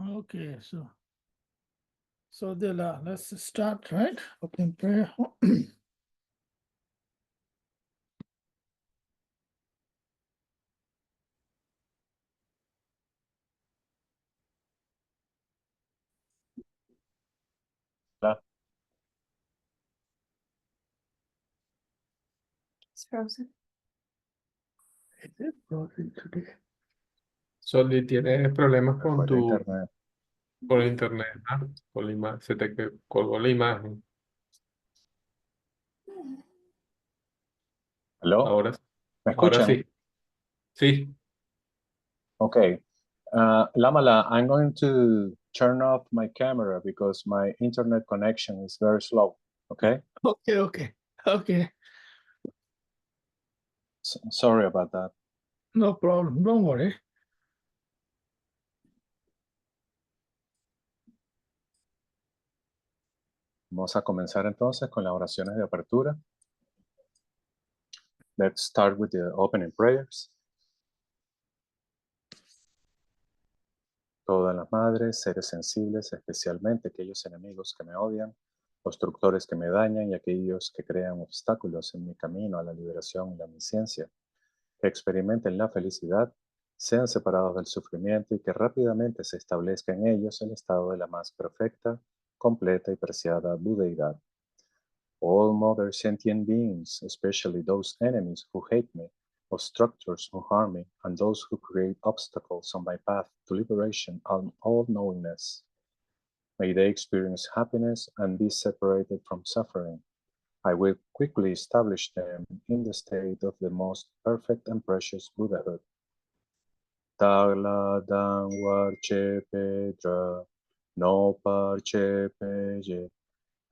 Okay, so let's start, right? Opening prayer. It's frozen. Is it frozen today? Zoldy, ¿tienes problemas con Por internet. con internet? Con la imagen, se te colgó la imagen. ¿Aló? Ahora, ¿Me ahora escuchan? sí. Sí. Okay. Lamala, I'm going to turn off my camera because my internet connection is very slow. Okay? Okay. Sorry about that. No problem. Don't worry. Vamos a comenzar entonces con las oraciones de apertura. Let's start with the opening prayers. Todas las madres, seres sensibles, especialmente aquellos enemigos que me odian, obstructores que me dañan y aquellos que crean obstáculos en mi camino a la liberación y la omnisciencia, que experimenten la felicidad, sean separados del sufrimiento y que rápidamente se establezca en ellos el estado de la más perfecta, completa y preciada budeidad. All mother sentient beings, especially those enemies who hate me, obstructors who harm me, and those who create obstacles on my path to liberation and all-knowingness. May they experience happiness and be separated from suffering. I will quickly establish them in the state of the most perfect and precious Buddhahood. Tagla dang warche pedra, no parche peje,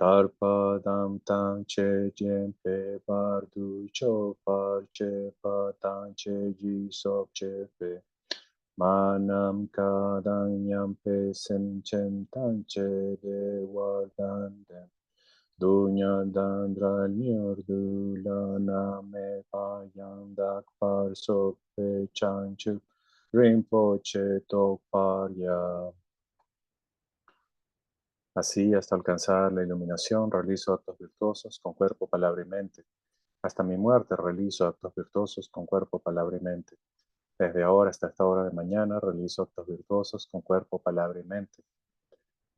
tarpa dam tang che jempe bardu cho parche pa tang che ji sok che pe. Manam kadang yampe sen chen tang che de wardandem. Dunya dandra nyurdu la name payandak par sope chanchu rimpoche tok parya. Así, hasta alcanzar la iluminación, realizo actos virtuosos con cuerpo, palabra y mente. Hasta mi muerte realizo actos virtuosos con cuerpo, palabra y mente. Desde ahora hasta esta hora de mañana realizo actos virtuosos con cuerpo, palabra y mente.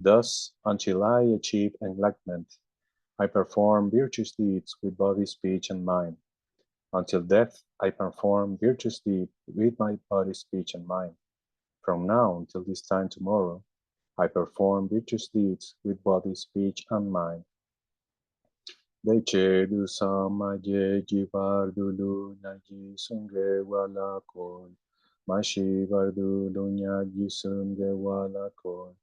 Thus, until I achieve enlightenment, I perform virtuous deeds with body, speech, and mind. Until death, I perform virtuous deeds with my body, speech, and mind. From now until this time tomorrow, I perform virtuous deeds with body, speech, and mind. Dechedu samaje jivardulu naji sunge walakon. Mashi vardulu nyaji sunge walakon.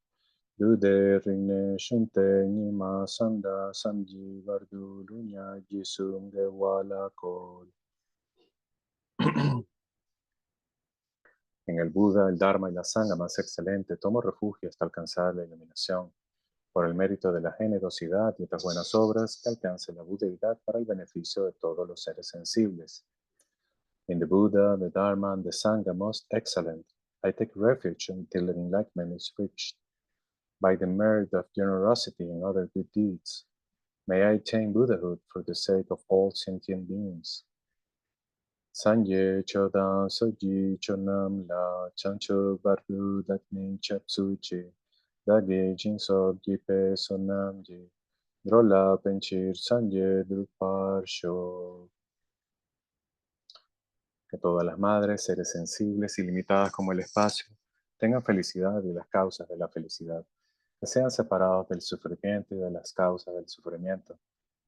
Dude rinne shunte nima sanda sanji vardulu nyaji sunge walakon. En el Buda, el Dharma y la Sangha más excelente, tomo refugio hasta alcanzar la iluminación. Por el mérito de la generosidad y otras buenas obras, que alcance la budeidad para el beneficio de todos los seres sensibles. In the Buddha, the Dharma, and the Sangha most excellent, I take refuge until enlightenment is reached. By the merit of generosity and other good deeds, may I attain Buddhahood for the sake of all sentient beings. Sanje chodan soji chonam la chancho bardu datnin chapsuchi. Dage jinsob jipe sonamji, drola penchir sanje druparsho. Que todas las madres, seres sensibles y limitadas como el espacio, tengan felicidad y las causas de la felicidad, que sean separados del sufrimiento y de las causas del sufrimiento,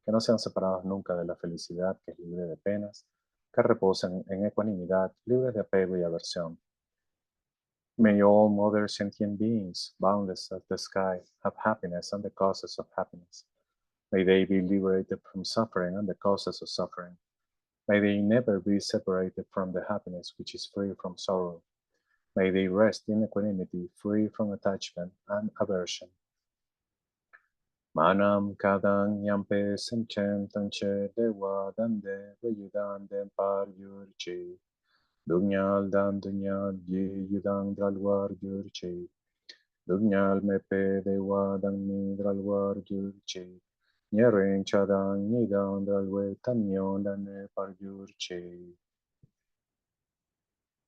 que no sean separados nunca de la felicidad que es libre de penas, que reposen en ecuanimidad, libres de apego y aversión. May all mother sentient beings, boundless as the sky, have happiness and the causes of happiness. May they be liberated from suffering and the causes of suffering. May they never be separated from the happiness which is free from sorrow. May they rest in equanimity, free from attachment and aversion. Manam kadang yampe senchen tanche dewa dande vayudan den par yurchi. Dunyal dan dunyal yi yudang dralwar yurchi. Dunyal mepe dewa dangmi dralwar jurche. Nyering chadang nidang dralwe tamyon dane parjurche.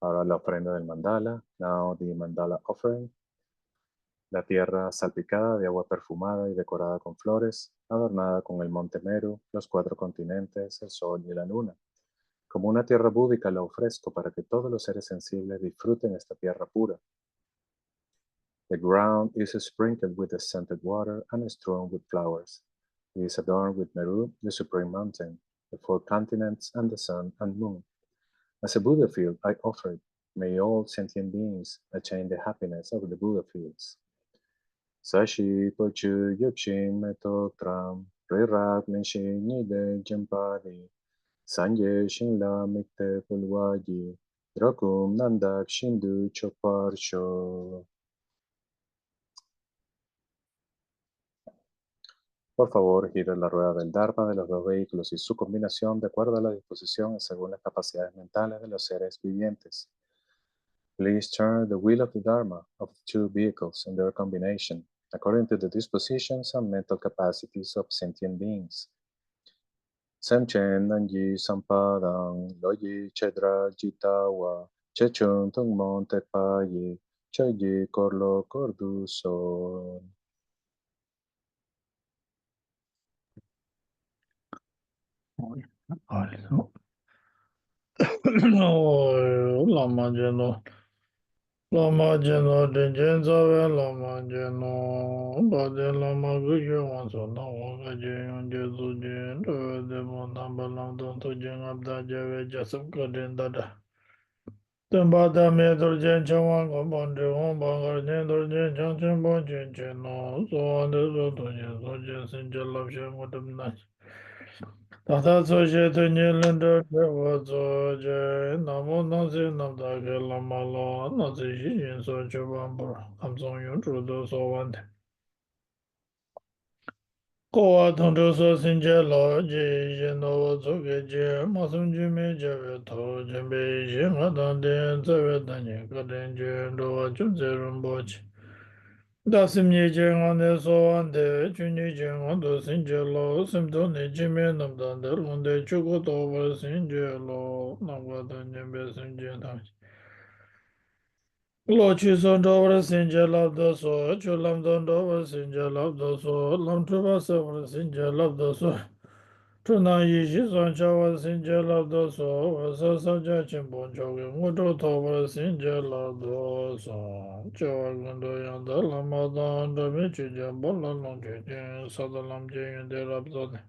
Ahora la ofrenda del mandala. Now the mandala offering. La tierra salpicada de agua perfumada y decorada con flores, adornada con el monte Meru, los 4 continentes, el sol y la luna. Como una tierra búdica la ofrezco para que todos los seres sensibles disfruten esta tierra pura. The ground is sprinkled with the scented water and strewn with flowers. It is adorned with Meru, the supreme mountain, the 4 continents, and the sun and moon. As a Buddha field, I offer it. May all sentient beings attain the happiness of the Buddha fields. Sashi pochu yopshin metotram, rirak minshin nide jimpadi, sanje shinla mikte pulwaji, drakum nandak shindu choparsho. Por favor, gire la rueda del Dharma de los 2 vehículos y su combinación de acuerdo a la disposición y según las capacidades mentales de los seres vivientes. Please turn the wheel of the Dharma of the 2 vehicles and their combination according to the dispositions and mental capacities of sentient beings. Semchen Nanji Sampadang Loyi Chedra Jitawa Chechun Tungmon Tepayi Chayi Korlo Korduson. Lama Jeno. Lama Jeno, Denjen Zawe, Lama Jeno, Bade Lama Gursam, so no one Jen, Jesu Jen, the Monamba London to Jen Abda Jave, Jasam Godin Dada. Tembada Medor Jen Chawan, Gombonde, Hombangar, Nendor Jen, Janchen Bon Jen, no, so on the road to Jen, so Jen Sinjal Shem with the night. Tata Soje to Nyelander, there was a Namo Nazi Namda Lamalo, Nazi Shin, so Chabamba, Amson Yutrudo, so one. Koa Tondo so Sinjelo, J. Novo Zoge, Masum Jimmy Javeto, Jimbe, Jimadan, Zavedani, Kadenji, Doa Jumzerum Boch. Dasim Yijing on the so on the Junijing on the Sinjelo, Simdoni Jimmy Namdan, the Lunde Chukot over Sinjelo, Nagwadan Jimbe Sinjela. Lochis on over Sinjel of the so, Chulam don't over Sinjel of the so, Lamtubas over Sinjel of the so. Tuna Yishis on Chawa Sinjel of the so, Sasa Jachin Bonjogi, Mutu Tover Sinjel of the so, Chawa Gundo Yanda Lamadan, the Michigan, Bola Longjin, Sadalam Jing, the Rabzon.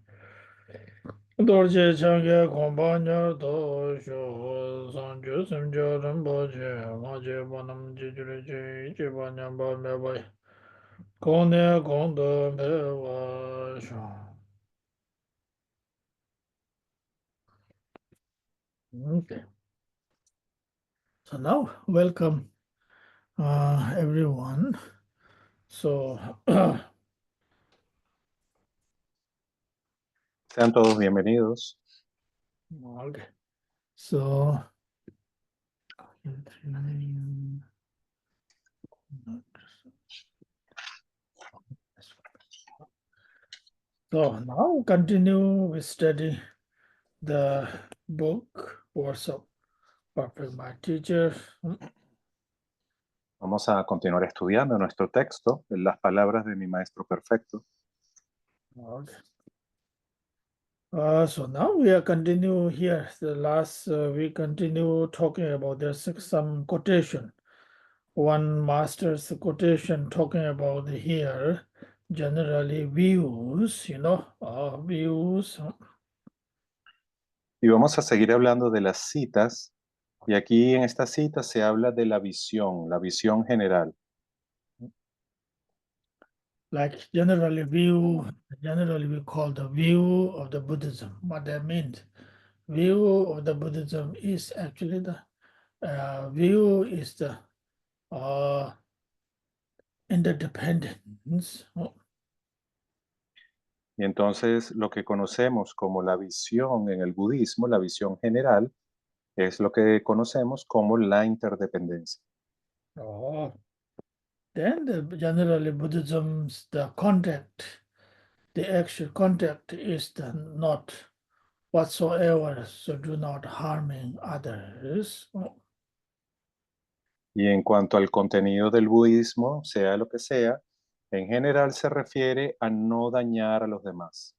Dorje Change Compagna Dosho, Sanju Simjo Rimpoche, Maje Bonam Jijuriji, Jibanyamba Mebai, Kone Kondo Mewasho. Okay. So now, welcome everyone. So, Sean todos bienvenidos. okay. So, now continue we study the book Words of Perfect My Teacher. Vamos a continuar estudiando nuestro texto, las palabras de mi maestro perfecto. Okay. So now we are continue here. The last we continue talking about there's some quotation. One master's quotation talking about here generally views, views. Y vamos a seguir hablando de las citas. Y aquí en esta cita se habla de la visión general. Like generally we call the view of the Buddhism. What that means, view of the Buddhism is actually the view is the interdependence. Y entonces lo que conocemos como la visión en el budismo, la visión general, es lo que conocemos como la interdependencia. Oh. Then generally Buddhism's the actual contact is not whatsoever, so do not harming others. Y en cuanto al contenido del budismo, sea lo que sea, en general se refiere a no dañar a los demás.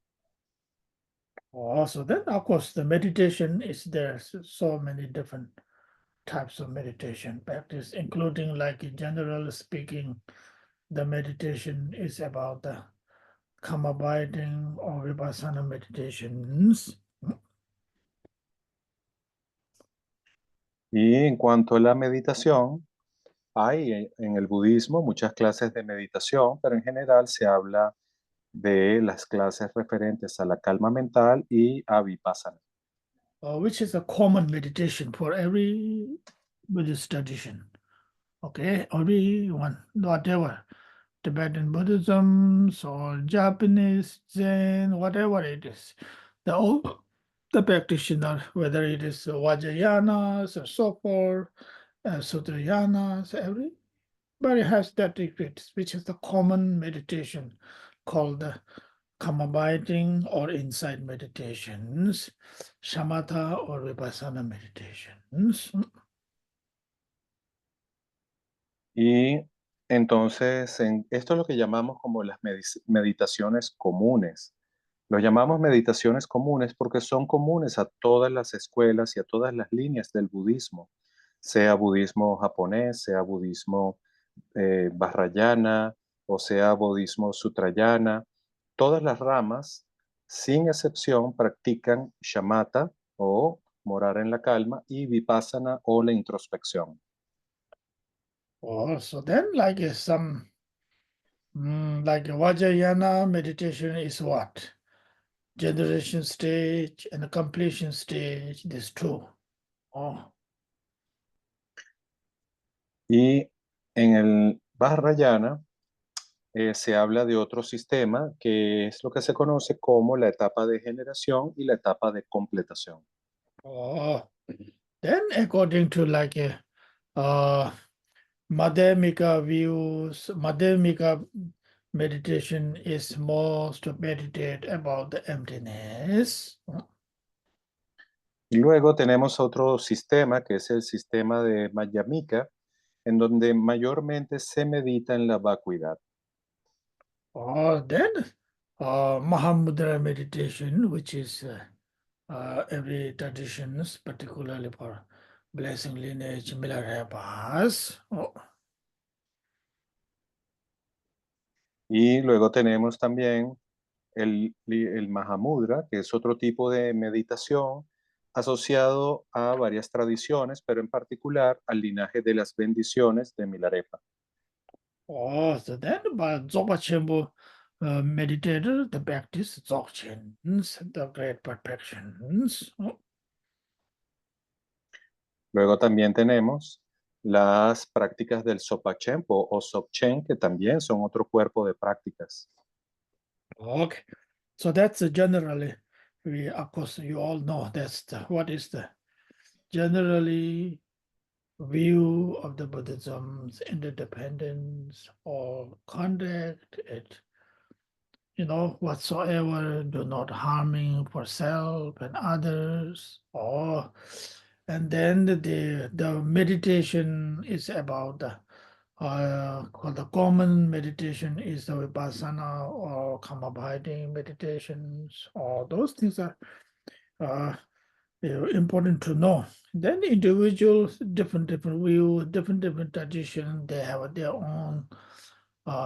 So then, of course, the meditation is there. So many different types of meditation practice, including, like, generally speaking, the meditation is about the calm abiding or vipassana meditations. Y en cuanto a la meditación, hay en el budismo muchas clases de meditación, pero en general se habla de las clases referentes a la calma mental y a vipassana. Which is a common meditation for every Buddhist tradition. Okay, everyone, whatever, Tibetan Buddhism or Japanese Zen, whatever it is, the practitioner, whether it is Vajrayanas or so forth, Sutrayanas, everybody has that retreat, which is the common meditation called the calm abiding or insight meditations, shamatha or vipassana meditations. Y entonces, esto es lo que llamamos como las meditaciones comunes. Lo llamamos meditaciones comunes porque son comunes a todas las escuelas y a todas las líneas del budismo, sea budismo japonés, sea budismo vajrayana o sea budismo sutrayana. Todas las ramas, sin excepción, practican shamatha o morar en la calma y vipassana o la introspección. So then, like like Vajrayana meditation is what? Generation stage and completion stage, these two. Y en el vajrayana se habla de otro sistema que es lo que se conoce como la etapa de generación y la etapa de completación. Then according to like Madhyamika views, Madhyamika meditation is most to meditate about the emptiness. Y luego tenemos otro sistema que es el sistema de Madhyamika, en donde mayormente se medita en la vacuidad. Then Mahamudra meditation, which is every traditions, particularly for blessing lineage, Milarepas. Y luego tenemos también el Mahamudra, que es otro tipo de meditación asociado a varias tradiciones, pero en particular al linaje de las bendiciones de Milarepa. So then by Zopa Chenpo meditator, the practice Dzogchens, the great perfections. Luego también tenemos las prácticas del Sopachempo o Sopchen, que también son otro cuerpo de prácticas. Okay, so that's generally, of course, you all know what is the generally view of the Buddhism's interdependence or conduct it, whatsoever, do not harming for self and others, and then the meditation is about the called the common meditation is the vipassana or calm abiding meditations. All those things are important to know. Then individuals, different view, different tradition, they have their own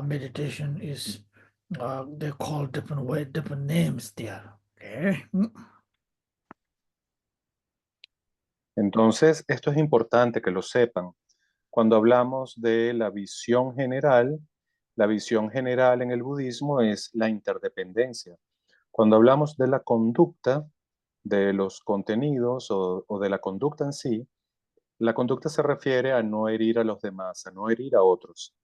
meditation is they call different names there. Okay. Entonces, esto es importante que lo sepan. Cuando hablamos de la visión general en el budismo es la interdependencia. Cuando hablamos de la conducta, de los contenidos o de la conducta en sí, la conducta se refiere a no herir a los demás, a no herir a otros.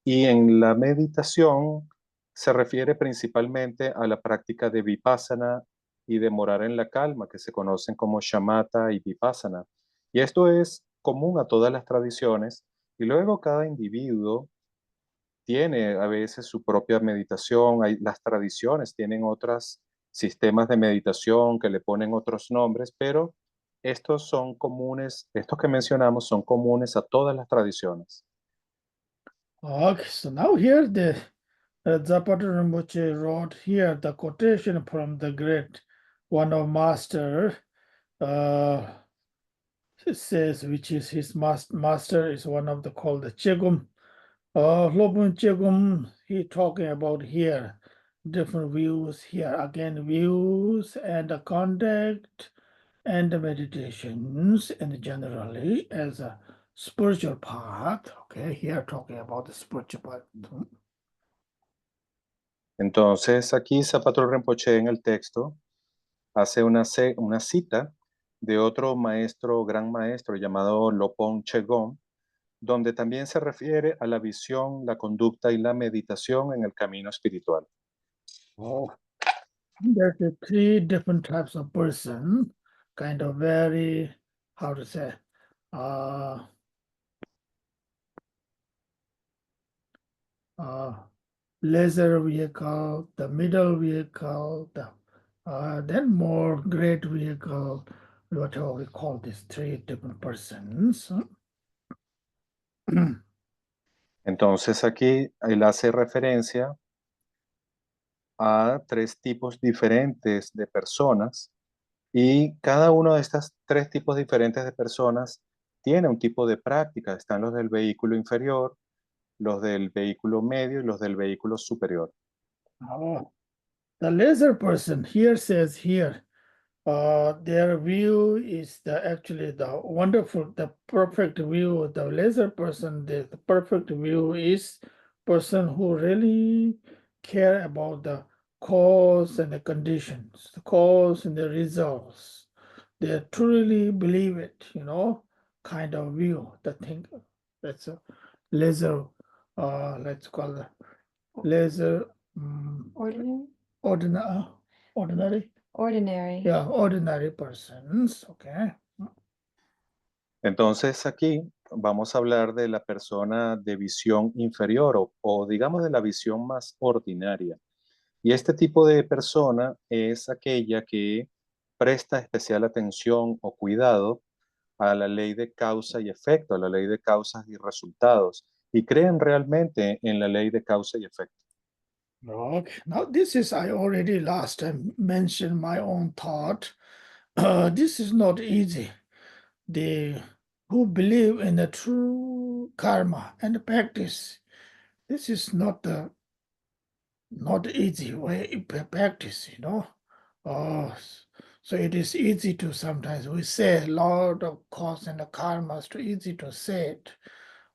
Y en la meditación se refiere principalmente a la práctica de vipassana y de morar en la calma, que se conocen como shamatha y vipassana. Y esto es común a todas las tradiciones y luego cada individuo tiene a veces su propia meditación, las tradiciones tienen otros sistemas de meditación que le ponen otros nombres, pero estos son comunes, estos que mencionamos son comunes a todas las tradiciones. Okay, so now here the Patrul Rimpoche wrote here the quotation from the great one of master. It says which is his master is one of the called the Chegom. Lobun Chegom, he talking about here different views here again, views and the contact and the meditations and generally as a spiritual path. Okay, here talking about the spiritual path. Entonces aquí Patrul Rinpoche en el texto hace una cita de otro maestro, gran maestro llamado Lopon Chegom, donde también se refiere a la visión, la conducta y la meditación en el camino espiritual. Oh, there's three different types of person, kind of very, how to say, lesser vehicle, the middle vehicle, then more great vehicle, whatever we call these three different persons. Entonces aquí él hace referencia a tres tipos diferentes de personas y cada uno de estos tres tipos diferentes de personas tiene un tipo de práctica. Están los del vehículo inferior, los del vehículo medio y los del vehículo superior. Oh, the lesser person here says here, their view is actually the wonderful, the perfect view. The lesser person, the perfect view is person who really care about the cause and the conditions, the cause and the results. They truly believe it, kind of view. The thing that's a lesser, let's call it lesser, Ordinary. ordinary. Ordinary. Yeah, ordinary persons, okay. Entonces aquí vamos a hablar de la persona de visión inferior o digamos de la visión más ordinaria. Y este tipo de persona es aquella que presta especial atención o cuidado a la ley de causa y efecto, a la ley de causas y resultados, y creen realmente en la ley de causa y efecto. Okay, now this is, I already last time mentioned my own thought. This is not easy. They who believe in the true karma and practice, this is not easy way to practice, so it is easy to sometimes we say a lot of cause and the karma is too easy to say it,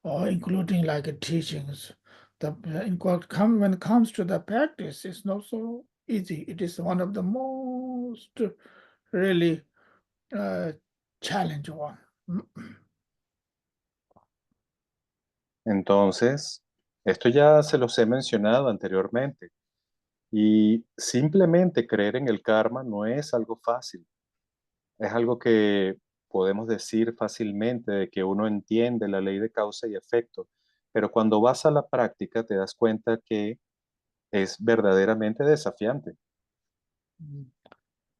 or including like teachings. When it comes to the practice, it's not so easy. It is one of the most really challenging one. Entonces, esto ya se los he mencionado anteriormente, y simplemente creer en el karma no es algo fácil. Es algo que podemos decir fácilmente de que uno entiende la ley de causa y efecto, pero cuando vas a la práctica te das cuenta que es verdaderamente desafiante.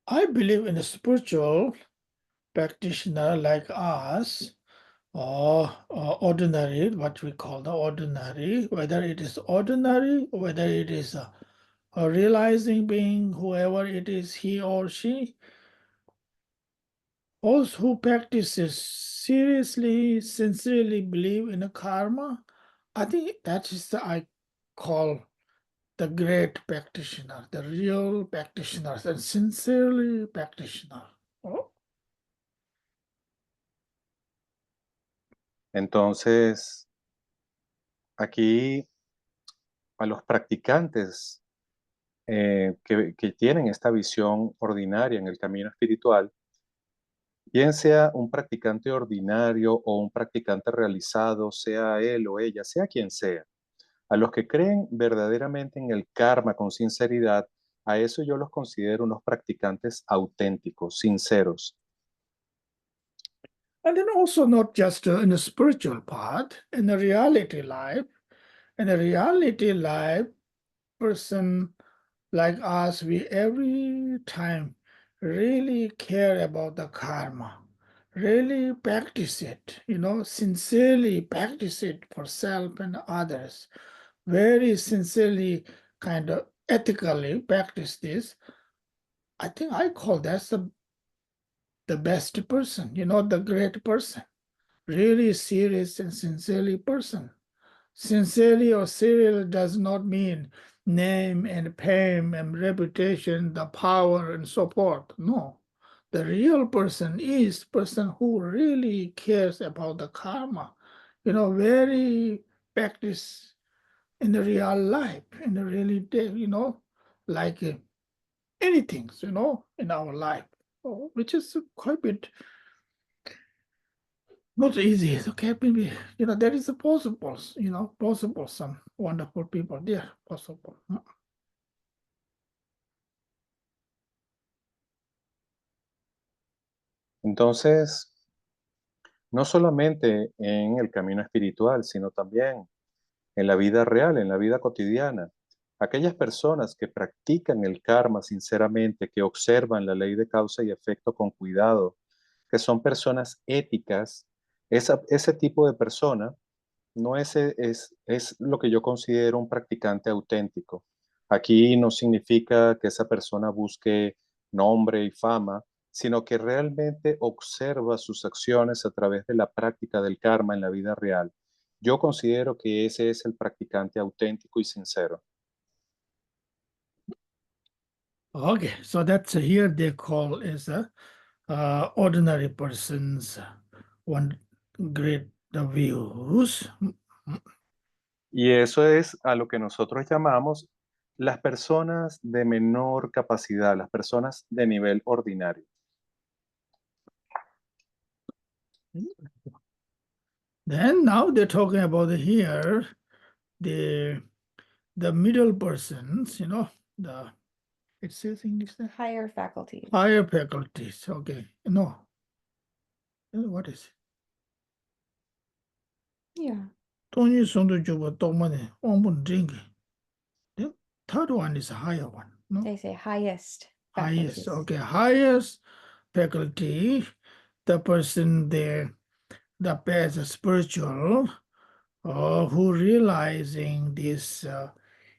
I believe in a spiritual practitioner like us, or ordinary, what we call the ordinary, whether it is ordinary, whether it is a realizing being, whoever it is, he or she, those who practices seriously, sincerely believe in a karma, I think that is I call the great practitioner, the real practitioners, and sincerely practitioner. Oh. Entonces, aquí a los practicantes que tienen esta visión ordinaria en el camino espiritual, bien sea un practicante ordinario o un practicante realizado, sea él o ella, sea quien sea, a los que creen verdaderamente en el karma con sinceridad, a eso yo los considero unos practicantes auténticos, sinceros. And then also not just in the spiritual part, in the reality life, In the reality life, person like us, we every time really care about the karma, really practice it, sincerely practice it for self and others, very sincerely, kind of ethically practice this. I think I call that the best person, the great person, really serious and sincerely person. Sincerely or serial does not mean name and fame and reputation, the power and support. No, the real person is person who really cares about the karma, very practice in the real life, in the really day, like anything, in our life, which is quite a bit not easy. Okay, maybe there is a possible, possible some wonderful people there, possible. Entonces, no solamente en el camino espiritual, sino también en la vida real, en la vida cotidiana. Aquellas personas que practican el karma sinceramente, que observan la ley de causa y efecto con cuidado, que son personas éticas, ese tipo de persona no es lo que yo considero un practicante auténtico. Aquí no significa que esa persona busque nombre y fama, sino que realmente observa sus acciones a través de la práctica del karma en la vida real. Yo considero que ese es el practicante auténtico y sincero. Okay, so that's here they call as a ordinary person's one great views. Y eso es a lo que nosotros llamamos las personas de menor capacidad, las personas de nivel ordinario. Then now they're talking about here the middle persons, it says English there? Higher faculties. Higher faculties. Okay, no. What is it? Yeah. Tony Sondo Juba Tomane, Ombun Drinking. The third one is a higher one. No? They say highest Highest, faculties. okay, highest faculty, the person there, the as a spiritual, who realizing these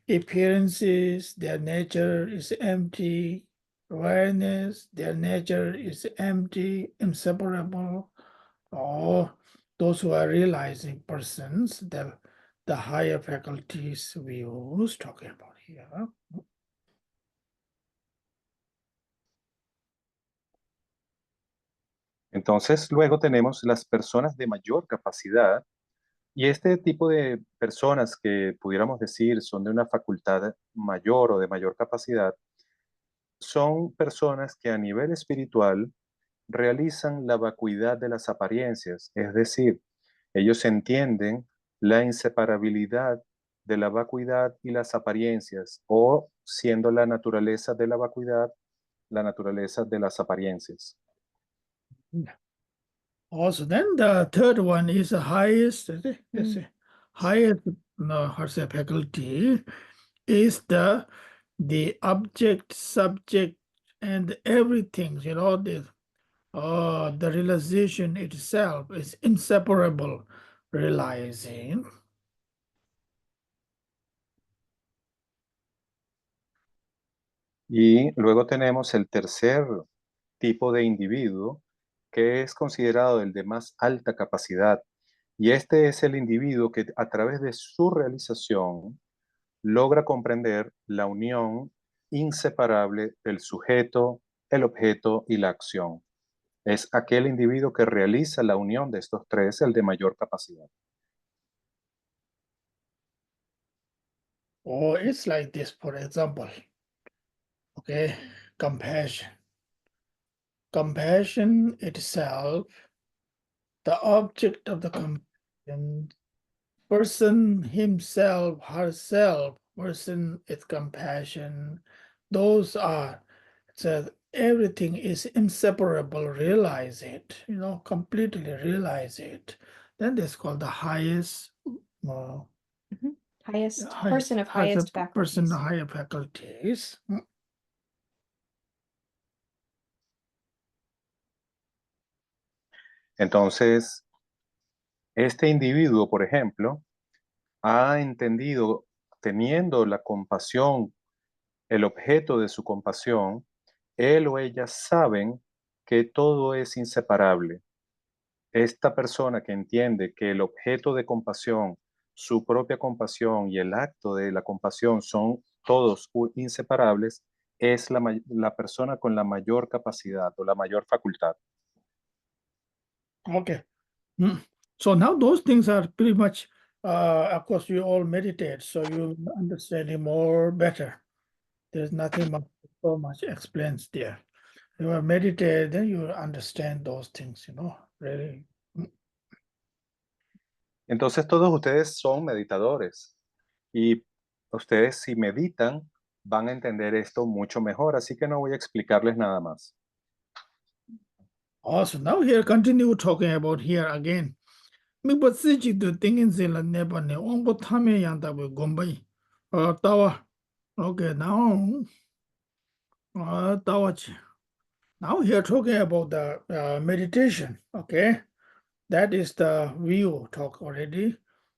appearances, their nature is empty, awareness, their nature is empty, inseparable, or those who are realizing persons, the higher faculties we was talking about here. Entonces, luego tenemos las personas de mayor capacidad y este tipo de personas que pudiéramos decir son de una facultad mayor o de mayor capacidad, son personas que a nivel espiritual realizan la vacuidad de las apariencias, es decir, ellos entienden la inseparabilidad de la vacuidad y las apariencias, o siendo la naturaleza de la vacuidad, la naturaleza de las apariencias. Also, then the third one is the highest, highest faculty is the object, subject, and everything, the realization itself is inseparable realizing. Y luego tenemos el tercer tipo de individuo, que es considerado el de más alta capacidad. Y este es el individuo que a través de su realización logra comprender la unión inseparable del sujeto, el objeto y la acción. Es aquel individuo que realiza la unión de estos tres, el de mayor capacidad. Or it's like this, for example, okay, compassion. Compassion itself, the object of the compassion, person himself, herself, person is compassion. Those are, so everything is inseparable, realize it, completely realize it. Then that's called the highest Highest high- person of has a highest person faculties. of higher faculties. Entonces, este individuo, por ejemplo, ha entendido, teniendo la compasión, el objeto de su compasión, él o ella saben que todo es inseparable. Esta persona que entiende que el objeto de compasión, su propia compasión y el acto de la compasión son todos inseparables, es la persona con la mayor capacidad o la mayor facultad. Okay. So now those things are pretty much, of course, you all meditate, so you understand it more better. There's nothing much, so much explains there. You are meditate, then you understand those things, really. Entonces todos ustedes son meditadores y ustedes si meditan van a entender esto mucho mejor, así que no voy a explicarles nada más. Also, now here continue talking about here again. Mi ba si chi tu tingin sin la nepa ne ong bo thame yang ta bo gombai. Tawa. Okay, now tawa chi. Now here talking about the meditation. Okay, that is the view talk already.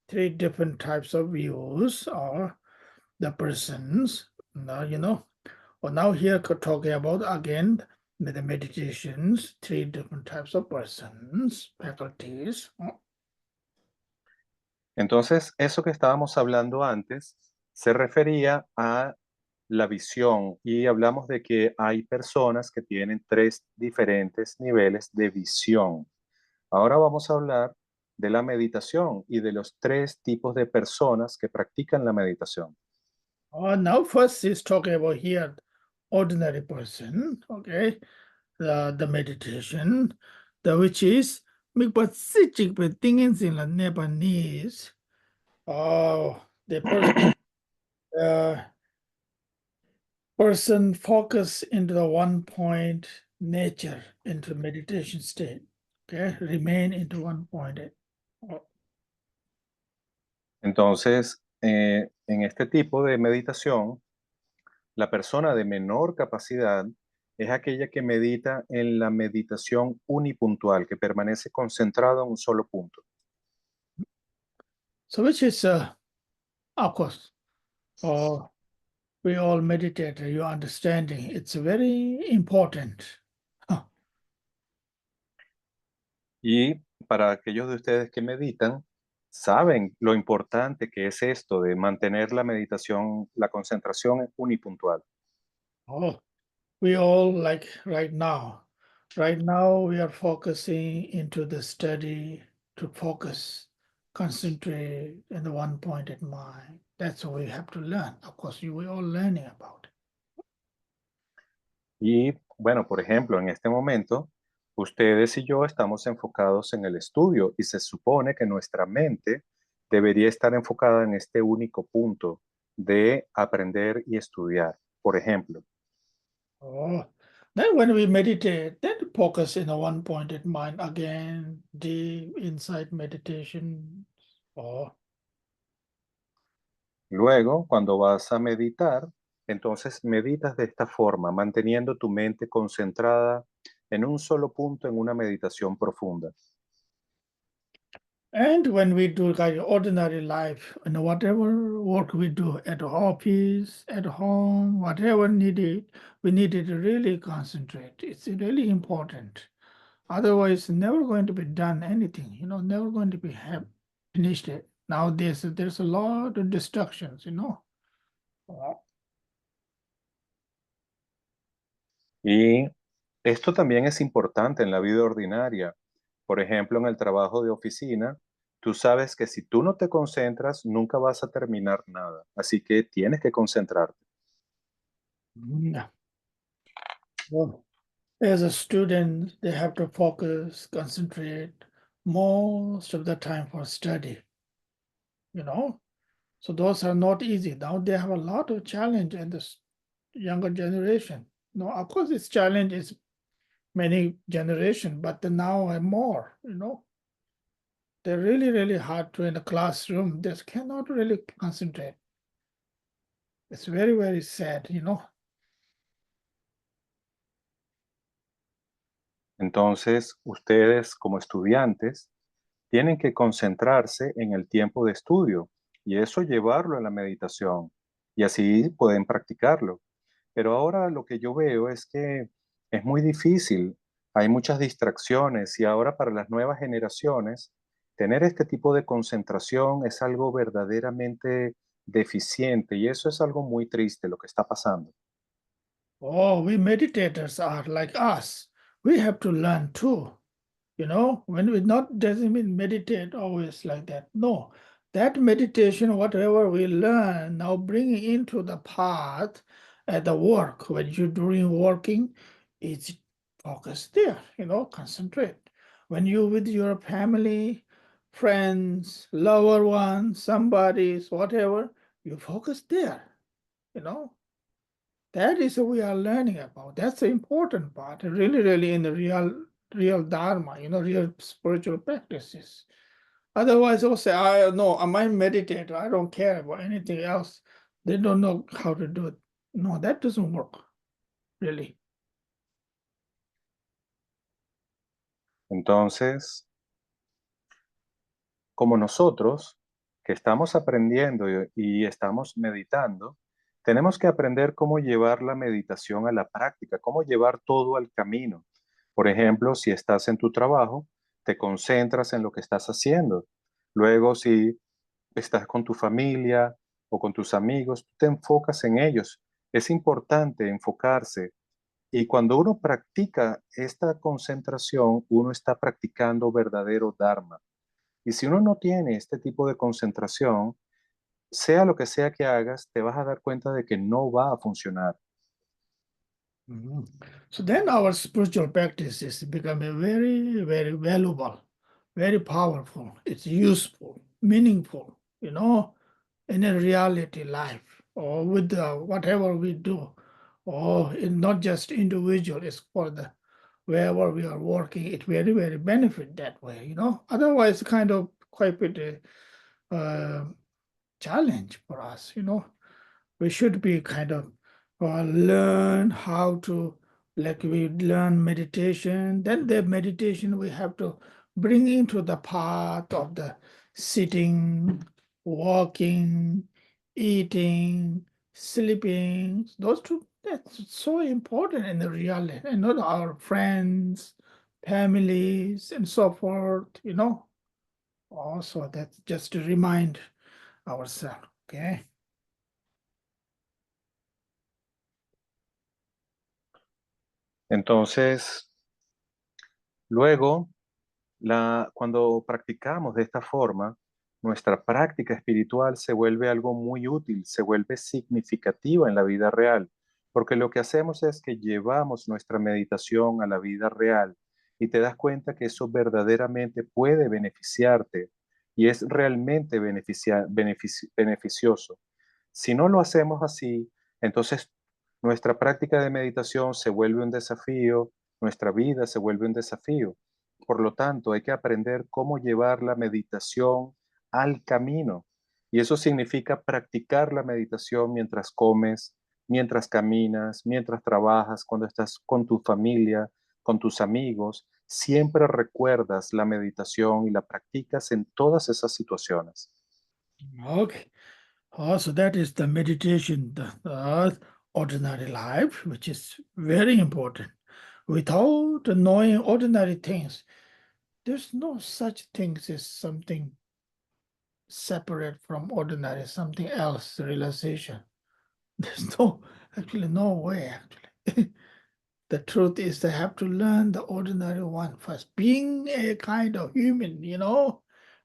3 different types of views or the persons. Now Well, now here talking about again the meditations, 3 different types of persons, faculties. Entonces, eso que estábamos hablando antes se refería a la visión y hablamos de que hay personas que tienen 3 diferentes niveles de visión. Ahora vamos a hablar de la meditación y de los 3 tipos de personas que practican la meditación. Now first is talking about here ordinary person, okay, the meditation, which is mikpa sichik pe tingin sin la Nepalese. The person focus into the one point nature into meditation state. Okay, remain into one point. Entonces, en este tipo de meditación, la persona de menor capacidad es aquella que medita en la meditación unipuntual, que permanece concentrado en un solo punto. So which is, of course, we all meditate, your understanding, it's very important. Y para aquellos de ustedes que meditan, saben lo importante que es esto de mantener la meditación, la concentración unipuntual. Oh, we all like right now. Right now we are focusing into the study to focus, concentrate in the one pointed mind. That's what we have to learn. Of course, we all learning about it. Y bueno, por ejemplo, en este momento, ustedes y yo estamos enfocados en el estudio y se supone que nuestra mente debería estar enfocada en este único punto de aprender y estudiar. Por ejemplo, Oh, then when we meditate, then focus in a one-pointed mind again, deep insight meditation. Oh, luego, cuando vas a meditar, entonces meditas de esta forma, manteniendo tu mente concentrada en un solo punto en una meditación profunda. and when we do like ordinary life, whatever work we do at the office, at home, whatever needed, we needed to really concentrate. It's really important. Otherwise, never going to be done anything. Never going to be finished it. Nowadays, there's a lot of distractions. Y esto también es importante en la vida ordinaria. Por ejemplo, en el trabajo de oficina, tú sabes que si tú no te concentras, nunca vas a terminar nada. Así que tienes que concentrarte. Yeah. Well, as a student, they have to focus, concentrate most of the time for study. So those are not easy. Now they have a lot of challenge in this younger generation. Of course, this challenge is many generation, but now more. they're really, really hard to in the classroom. They cannot really concentrate. It's very, very sad, you know. Entonces, ustedes como estudiantes tienen que concentrarse en el tiempo de estudio y eso llevarlo a la meditación y así pueden practicarlo. Pero ahora lo que yo veo es que es muy difícil, hay muchas distracciones y ahora para las nuevas generaciones, tener este tipo de concentración es algo verdaderamente deficiente y eso es algo muy triste lo que está pasando. Oh, we meditators are like us. We have to learn too. You know, when we not doesn't mean meditate always like that. No, that meditation, whatever we learn, now bring into the path at the work. When you're doing working, it's focus there, you know, concentrate. When you with your family, friends, lover ones, somebody's, whatever, you focus there, you know. That is what we are learning about. That's the important part, really, really in the real Dharma, you know, real spiritual practices. Otherwise, they'll say, I know, I'm a meditator. I don't care about anything else. They don't know how to do it. No, that doesn't work, really. Entonces, como nosotros que estamos aprendiendo y estamos meditando, tenemos que aprender cómo llevar la meditación a la práctica, cómo llevar todo al camino. Por ejemplo, si estás en tu trabajo, te concentras en lo que estás haciendo. Luego, si estás con tu familia o con tus amigos, tú te enfocas en ellos. Es importante enfocarse. Y cuando uno practica esta concentración, uno está practicando verdadero Dharma. Y si uno no tiene este tipo de concentración, sea lo que sea que hagas, te vas a dar cuenta de que no va a funcionar. So then our spiritual practices become a very, very valuable, very powerful. It's useful, meaningful, you know, in a reality life or with whatever we do, or in not just individual, it's for the wherever we are working, it very, very benefit that way, you know. Otherwise, kind of quite a challenge for us, you know. We should be kind of learn how to, like we learn meditation, then the meditation we have to bring into the path of the sitting, walking, eating, sleeping. Those two, that's so important in the reality. And not our friends, families, and so forth, you know. Also, that's just to remind ourselves, okay? Entonces, luego, cuando practicamos de esta forma, nuestra práctica espiritual se vuelve algo muy útil, se vuelve significativa en la vida real, porque lo que hacemos es que llevamos nuestra meditación a la vida real y te das cuenta que eso verdaderamente puede beneficiarte y es realmente beneficioso. Si no lo hacemos así, entonces nuestra práctica de meditación se vuelve un desafío, nuestra vida se vuelve un desafío. Por lo tanto, hay que aprender cómo llevar la meditación al camino. Y eso significa practicar la meditación mientras comes, mientras caminas, mientras trabajas, cuando estás con tu familia, con tus amigos. Siempre recuerdas la meditación y la practicas en todas esas situaciones. Okay. So that is the meditation, the ordinary life, which is very important. Without knowing ordinary things, there's no such things as something separate from ordinary, something else, realization. There's actually no way, actually. The truth is they have to learn the ordinary one first. Being a kind of human, you know,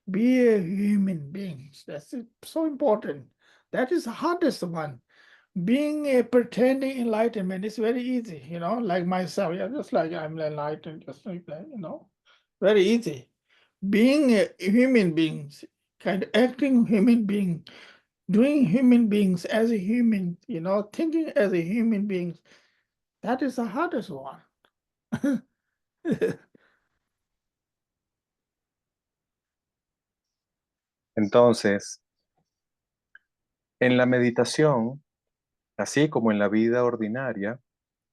be a human being. That's so important. That is the hardest one. Being a pretending enlightenment is very easy, you know, like myself. Yeah, just like I'm enlightened, just like that, you know, very easy. Being a human beings, kind of acting human being, doing human beings as a human, you know, thinking as a human being, that is the hardest one. Entonces, en la meditación, así como en la vida ordinaria,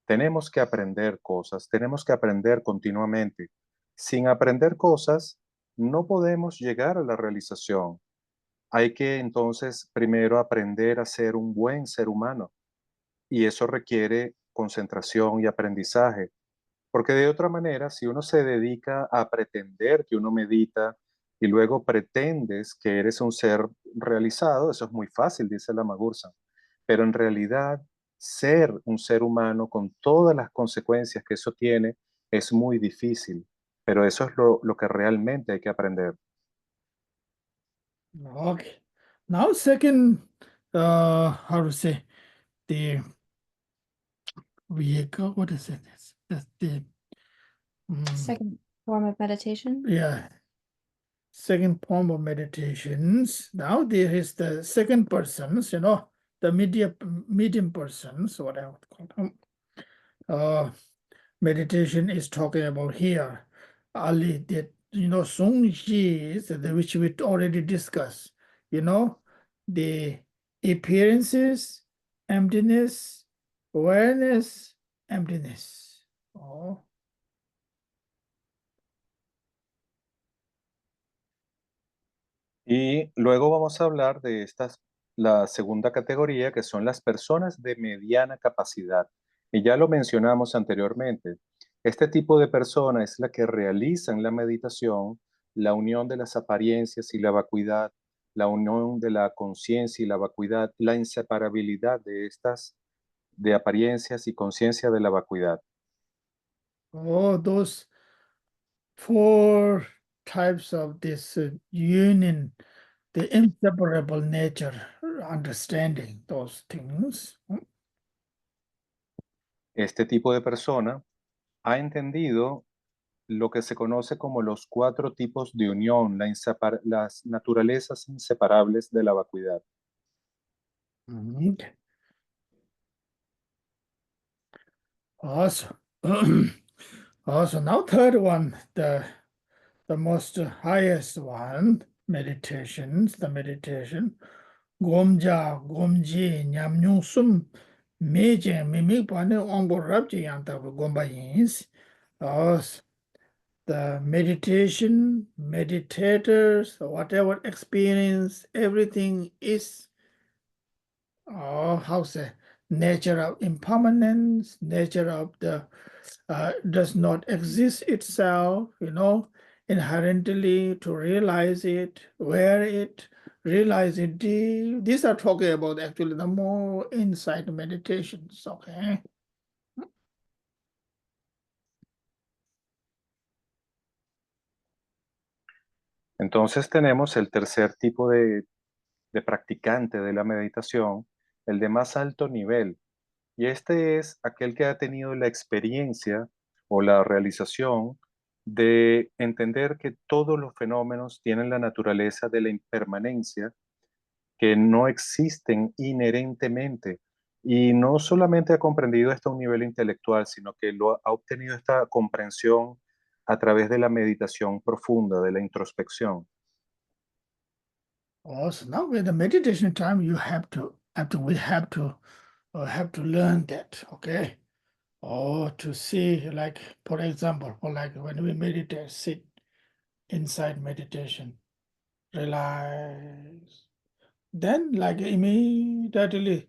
tenemos que aprender cosas, tenemos que aprender continuamente. Sin aprender cosas, no podemos llegar a la realización. Hay que entonces primero aprender a ser un buen ser humano y eso requiere concentración y aprendizaje, porque de otra manera, si uno se dedica a pretender que uno medita y luego pretendes que eres un ser realizado, eso es muy fácil, dice Lama Gursam, pero en realidad ser un ser humano con todas las consecuencias que eso tiene es muy difícil, pero eso es lo que realmente hay que aprender. Okay. Now second, how to say, the vehicle, what is it? That's the, Second form of meditation. yeah, second form of meditations. Now there is the second persons, the medium persons, what I would call them. Meditation is talking about here. Ali that, Sung Ji is which we already discussed, the appearances, emptiness, awareness, emptiness. Oh. Y luego vamos a hablar de la segunda categoría, que son las personas de mediana capacidad. Y ya lo mencionamos anteriormente. Este tipo de persona es la que realizan la meditación, la unión de las apariencias y la vacuidad, la unión de la conciencia y la vacuidad, la inseparabilidad de estas, de apariencias y conciencia de la vacuidad. Oh, those four types of this union, the inseparable nature, understanding those things. Este tipo de persona ha entendido lo que se conoce como los 4 tipos de unión, las naturalezas inseparables de la vacuidad. Okay. Awesome. Also, now third one, the most highest one, meditations, the meditation. Gomja, Gomji, Nyam Sum, Meje, Mimi Pane, Ongo Rabji Yanta, Gomba Yins. The meditation, meditators, whatever experience, everything is, how say, nature of impermanence, nature of the does not exist itself, inherently to realize it, wear it, realize it deep. These are talking about actually the more insight meditations, okay? Entonces tenemos el tercer tipo de practicante de la meditación, el de más alto nivel. Y este es aquel que ha tenido la experiencia o la realización de entender que todos los fenómenos tienen la naturaleza de la impermanencia, que no existen inherentemente. Y no solamente ha comprendido esto a un nivel intelectual, sino que ha obtenido esta comprensión a través de la meditación profunda, de la introspección. Also, now with the meditation time, we have to learn that, okay? Or to see, like, for example, or like when we meditate, sit inside meditation, relax. Then, like, immediately,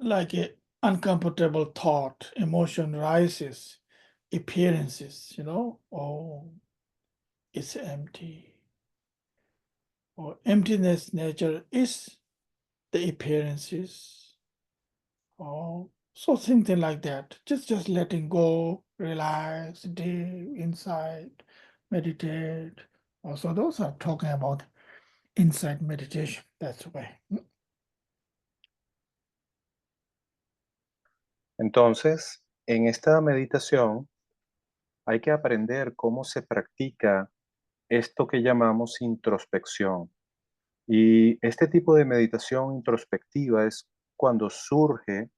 like a uncomfortable thought, emotion rises, appearances, oh, it's empty. Or emptiness nature is the appearances. Oh, so something like that. Just letting go, relax, deep inside, meditate. Also, those are talking about inside meditation. That's why. Entonces, en esta meditación hay que aprender cómo se practica esto que llamamos introspección. Y este tipo de meditación introspectiva es cuando surge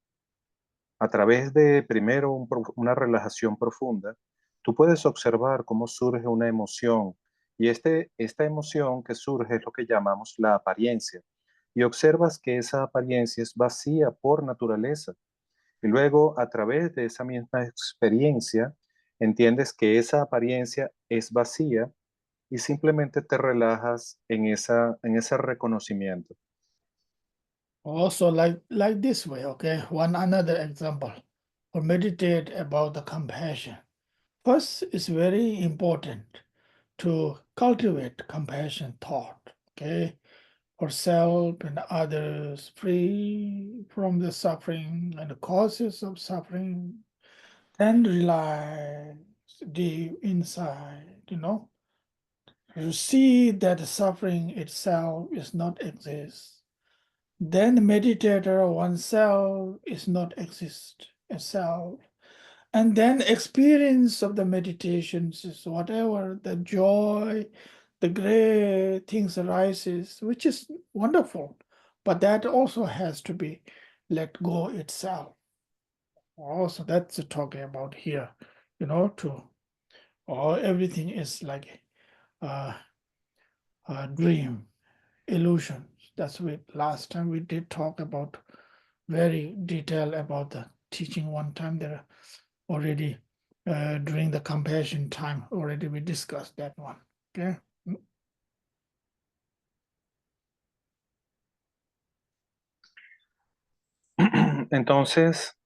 a través de primero una relajación profunda. Tú puedes observar cómo surge una emoción Y esta emoción que surge es lo que llamamos la apariencia. Y observas que esa apariencia es vacía por naturaleza. Y luego, a través de esa misma experiencia, entiendes que esa apariencia es vacía y simplemente te relajas en ese reconocimiento. Also, like this way, okay? One another example. Or meditate about the compassion. First, it's very important to cultivate compassion thought, okay? For self and others, free from the suffering and the causes of suffering, then relax deep inside, you know. You see that suffering itself is not exist. Then the meditator oneself is not exist itself. And then experience of the meditations is whatever, the joy, the great things arises, which is wonderful. But that also has to be let go itself. Also, that's talking about here, you know, everything is like a dream, illusion. That's what last time we did talk about very detailed about the teaching one time there already during the compassion time already we discussed that one. Okay. Entonces,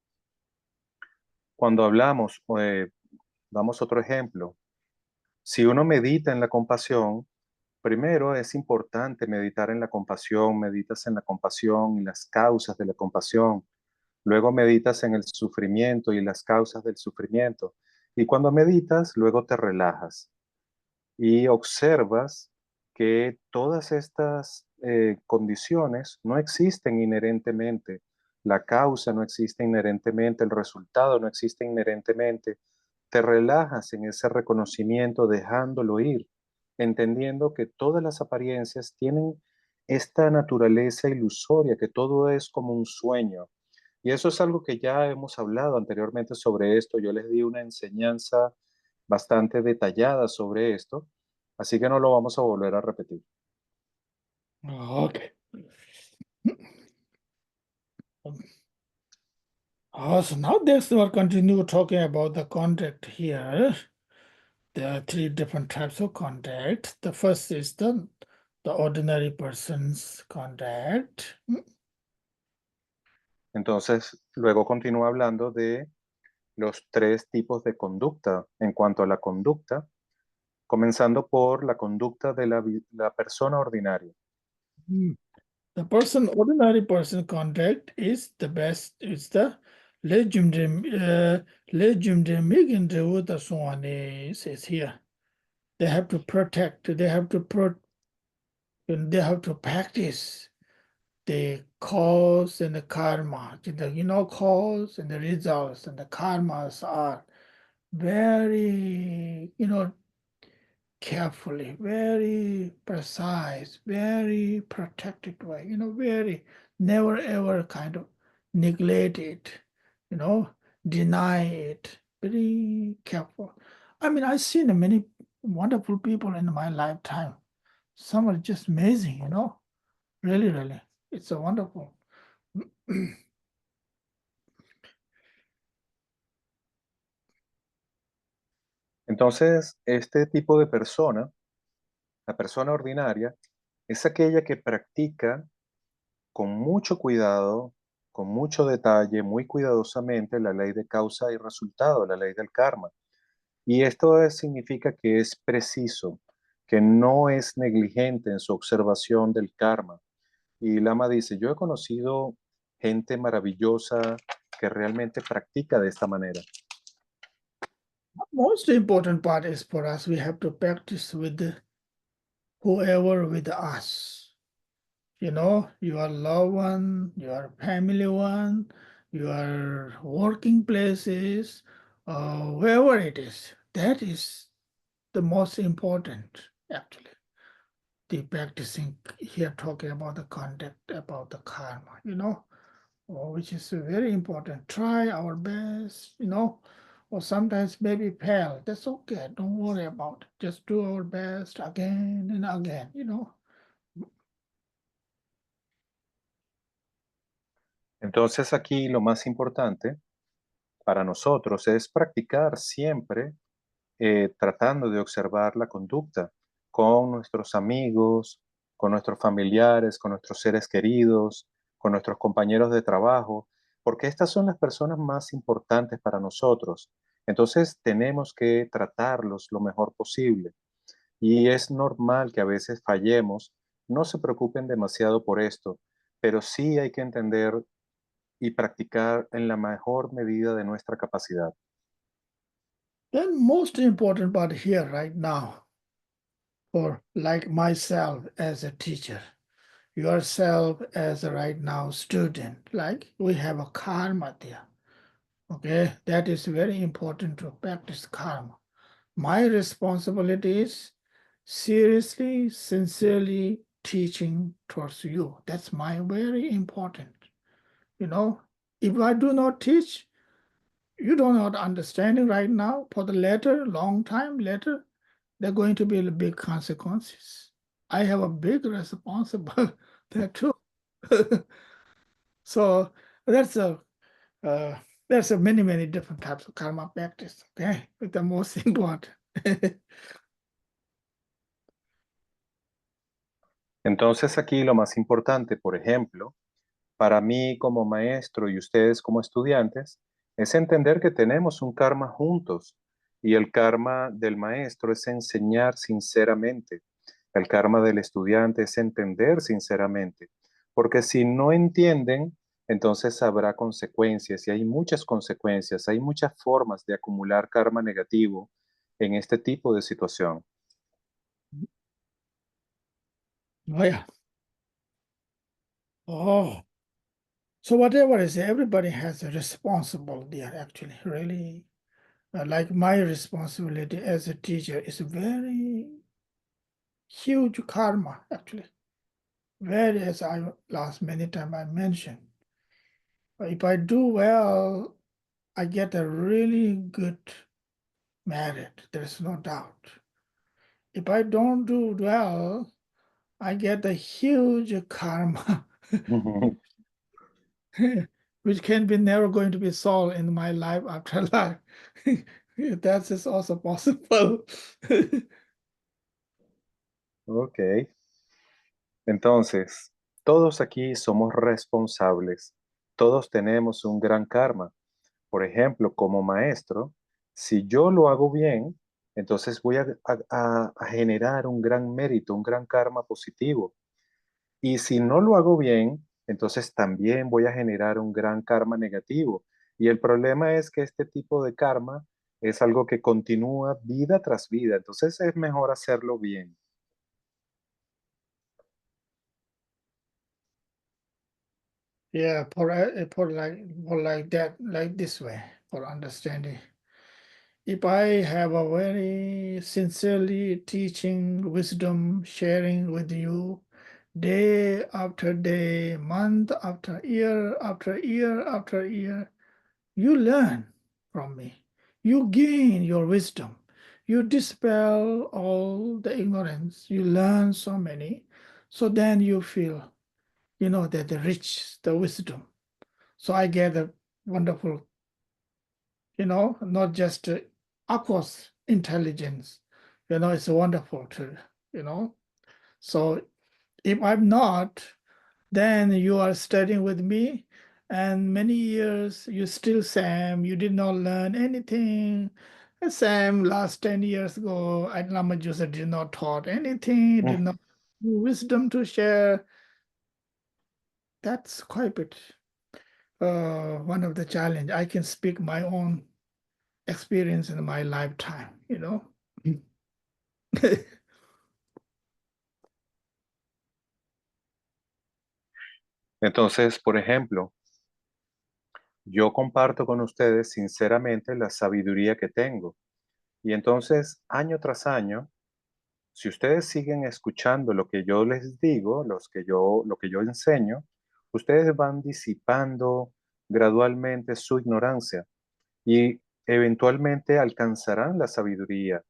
cuando hablamos, damos otro ejemplo. Si uno medita en la compasión, primero es importante meditar en la compasión, meditas en la compasión y las causas de la compasión. Luego meditas en el sufrimiento y las causas del sufrimiento. Y cuando meditas, luego te relajas y observas que todas estas condiciones no existen inherentemente. La causa no existe inherentemente, el resultado no existe inherentemente. Te relajas en ese reconocimiento dejándolo ir, entendiendo que todas las apariencias tienen esta naturaleza ilusoria, que todo es como un sueño. Y eso es algo que ya hemos hablado anteriormente sobre esto. Yo les di una enseñanza bastante detallada sobre esto, así que no lo vamos a volver a repetir. Okay. So now next we'll continue talking about the contact here. There are three different types of contact. The first is the ordinary person's contact. Entonces, luego continúa hablando de los tres tipos de conducta en cuanto a la conducta, comenzando por la conducta de la persona ordinaria. The ordinary person contact is the best, it's the legendary the swan says here. They have to protect, they have to practice the cause and the karma. Cause and the results and the karmas are very, carefully, very precise, very protected way, very never ever kind of neglect it, deny it, very careful. I mean, I've seen many wonderful people in my lifetime. Some are just amazing, really, really. It's a wonderful. Entonces, este tipo de persona, la persona ordinaria, es aquella que practica con mucho cuidado, con mucho detalle, muy cuidadosamente la ley de causa y resultado, la ley del karma. Y esto significa que es preciso, que no es negligente en su observación del karma. Y Lama dice, yo he conocido gente maravillosa que realmente practica de esta manera. Most important part is for us, we have to practice with whoever with us. Your loved one, your family one, your working places, wherever it is. That is the most important, actually. The practicing here, talking about the contact, about the karma, which is very important. Try our best, or sometimes maybe fail. That's okay. Don't worry about it. Just do our best again and again, you know. Entonces aquí lo más importante para nosotros es practicar siempre tratando de observar la conducta con nuestros amigos, con nuestros familiares, con nuestros seres queridos, con nuestros compañeros de trabajo, porque estas son las personas más importantes para nosotros. Entonces tenemos que tratarlos lo mejor posible. Y es normal que a veces fallemos. No se preocupen demasiado por esto, pero sí hay que entender y practicar en la mejor medida de nuestra capacidad. The most important part here right now, for like myself as a teacher, yourself as a right now student, like we have a karma there. Okay, that is very important to practice karma. My responsibility is seriously, sincerely teaching towards you. That's my very important. You know, if I do not teach, you do not understanding right now, for the later, long time later, there are going to be big consequences. I have a big responsibility there too. So that's a there's a many different types of karma practice. Okay, but the most important. Entonces aquí lo más importante, por ejemplo, para mí como maestro y ustedes como estudiantes, es entender que tenemos un karma juntos y el karma del maestro es enseñar sinceramente. El karma del estudiante es entender sinceramente, porque si no entienden, entonces habrá consecuencias y hay muchas consecuencias, hay muchas formas de acumular karma negativo en este tipo de situación. Oh yeah. Oh, so whatever is, everybody has a responsibility there. Actually, really, like my responsibility as a teacher is very huge karma. Actually, very, as I last many times I mentioned. If I do well, I get a really good merit. There's no doubt. If I don't do well, I get a huge karma, which can be never going to be solved in my life after life. That is also possible. Ok. Entonces, todos aquí somos responsables. Todos tenemos un gran karma. Por ejemplo, como maestro, si yo lo hago bien, entonces voy a generar un gran mérito, un gran karma positivo. Y si no lo hago bien, entonces también voy a generar un gran karma negativo. Y el problema es que este tipo de karma es algo que continúa vida tras vida. Entonces es mejor hacerlo bien. Yeah, for like that, like this way, for understanding. If I have a very sincerely teaching wisdom, sharing with you, day after day, month after year after year after year, you learn from me. You gain your wisdom. You dispel all the ignorance. You learn so many. So then you feel, you know, that the rich, the wisdom. So I get a wonderful, you know, not just of course intelligence, you know, it's wonderful too, you know. So if I'm not, then you are studying with me and many years you still Sam, you did not learn anything. Sam last 10 years ago, Lama Gursam did not taught anything, did not wisdom to share. That's quite a bit one of the challenge. I can speak my own experience in my lifetime, you know. Entonces, por ejemplo, yo comparto con ustedes sinceramente la sabiduría que tengo. Y entonces, año tras año, si ustedes siguen escuchando lo que yo les digo, lo que yo enseño, ustedes van disipando gradualmente su ignorancia. Y eventualmente alcanzarán la sabiduría.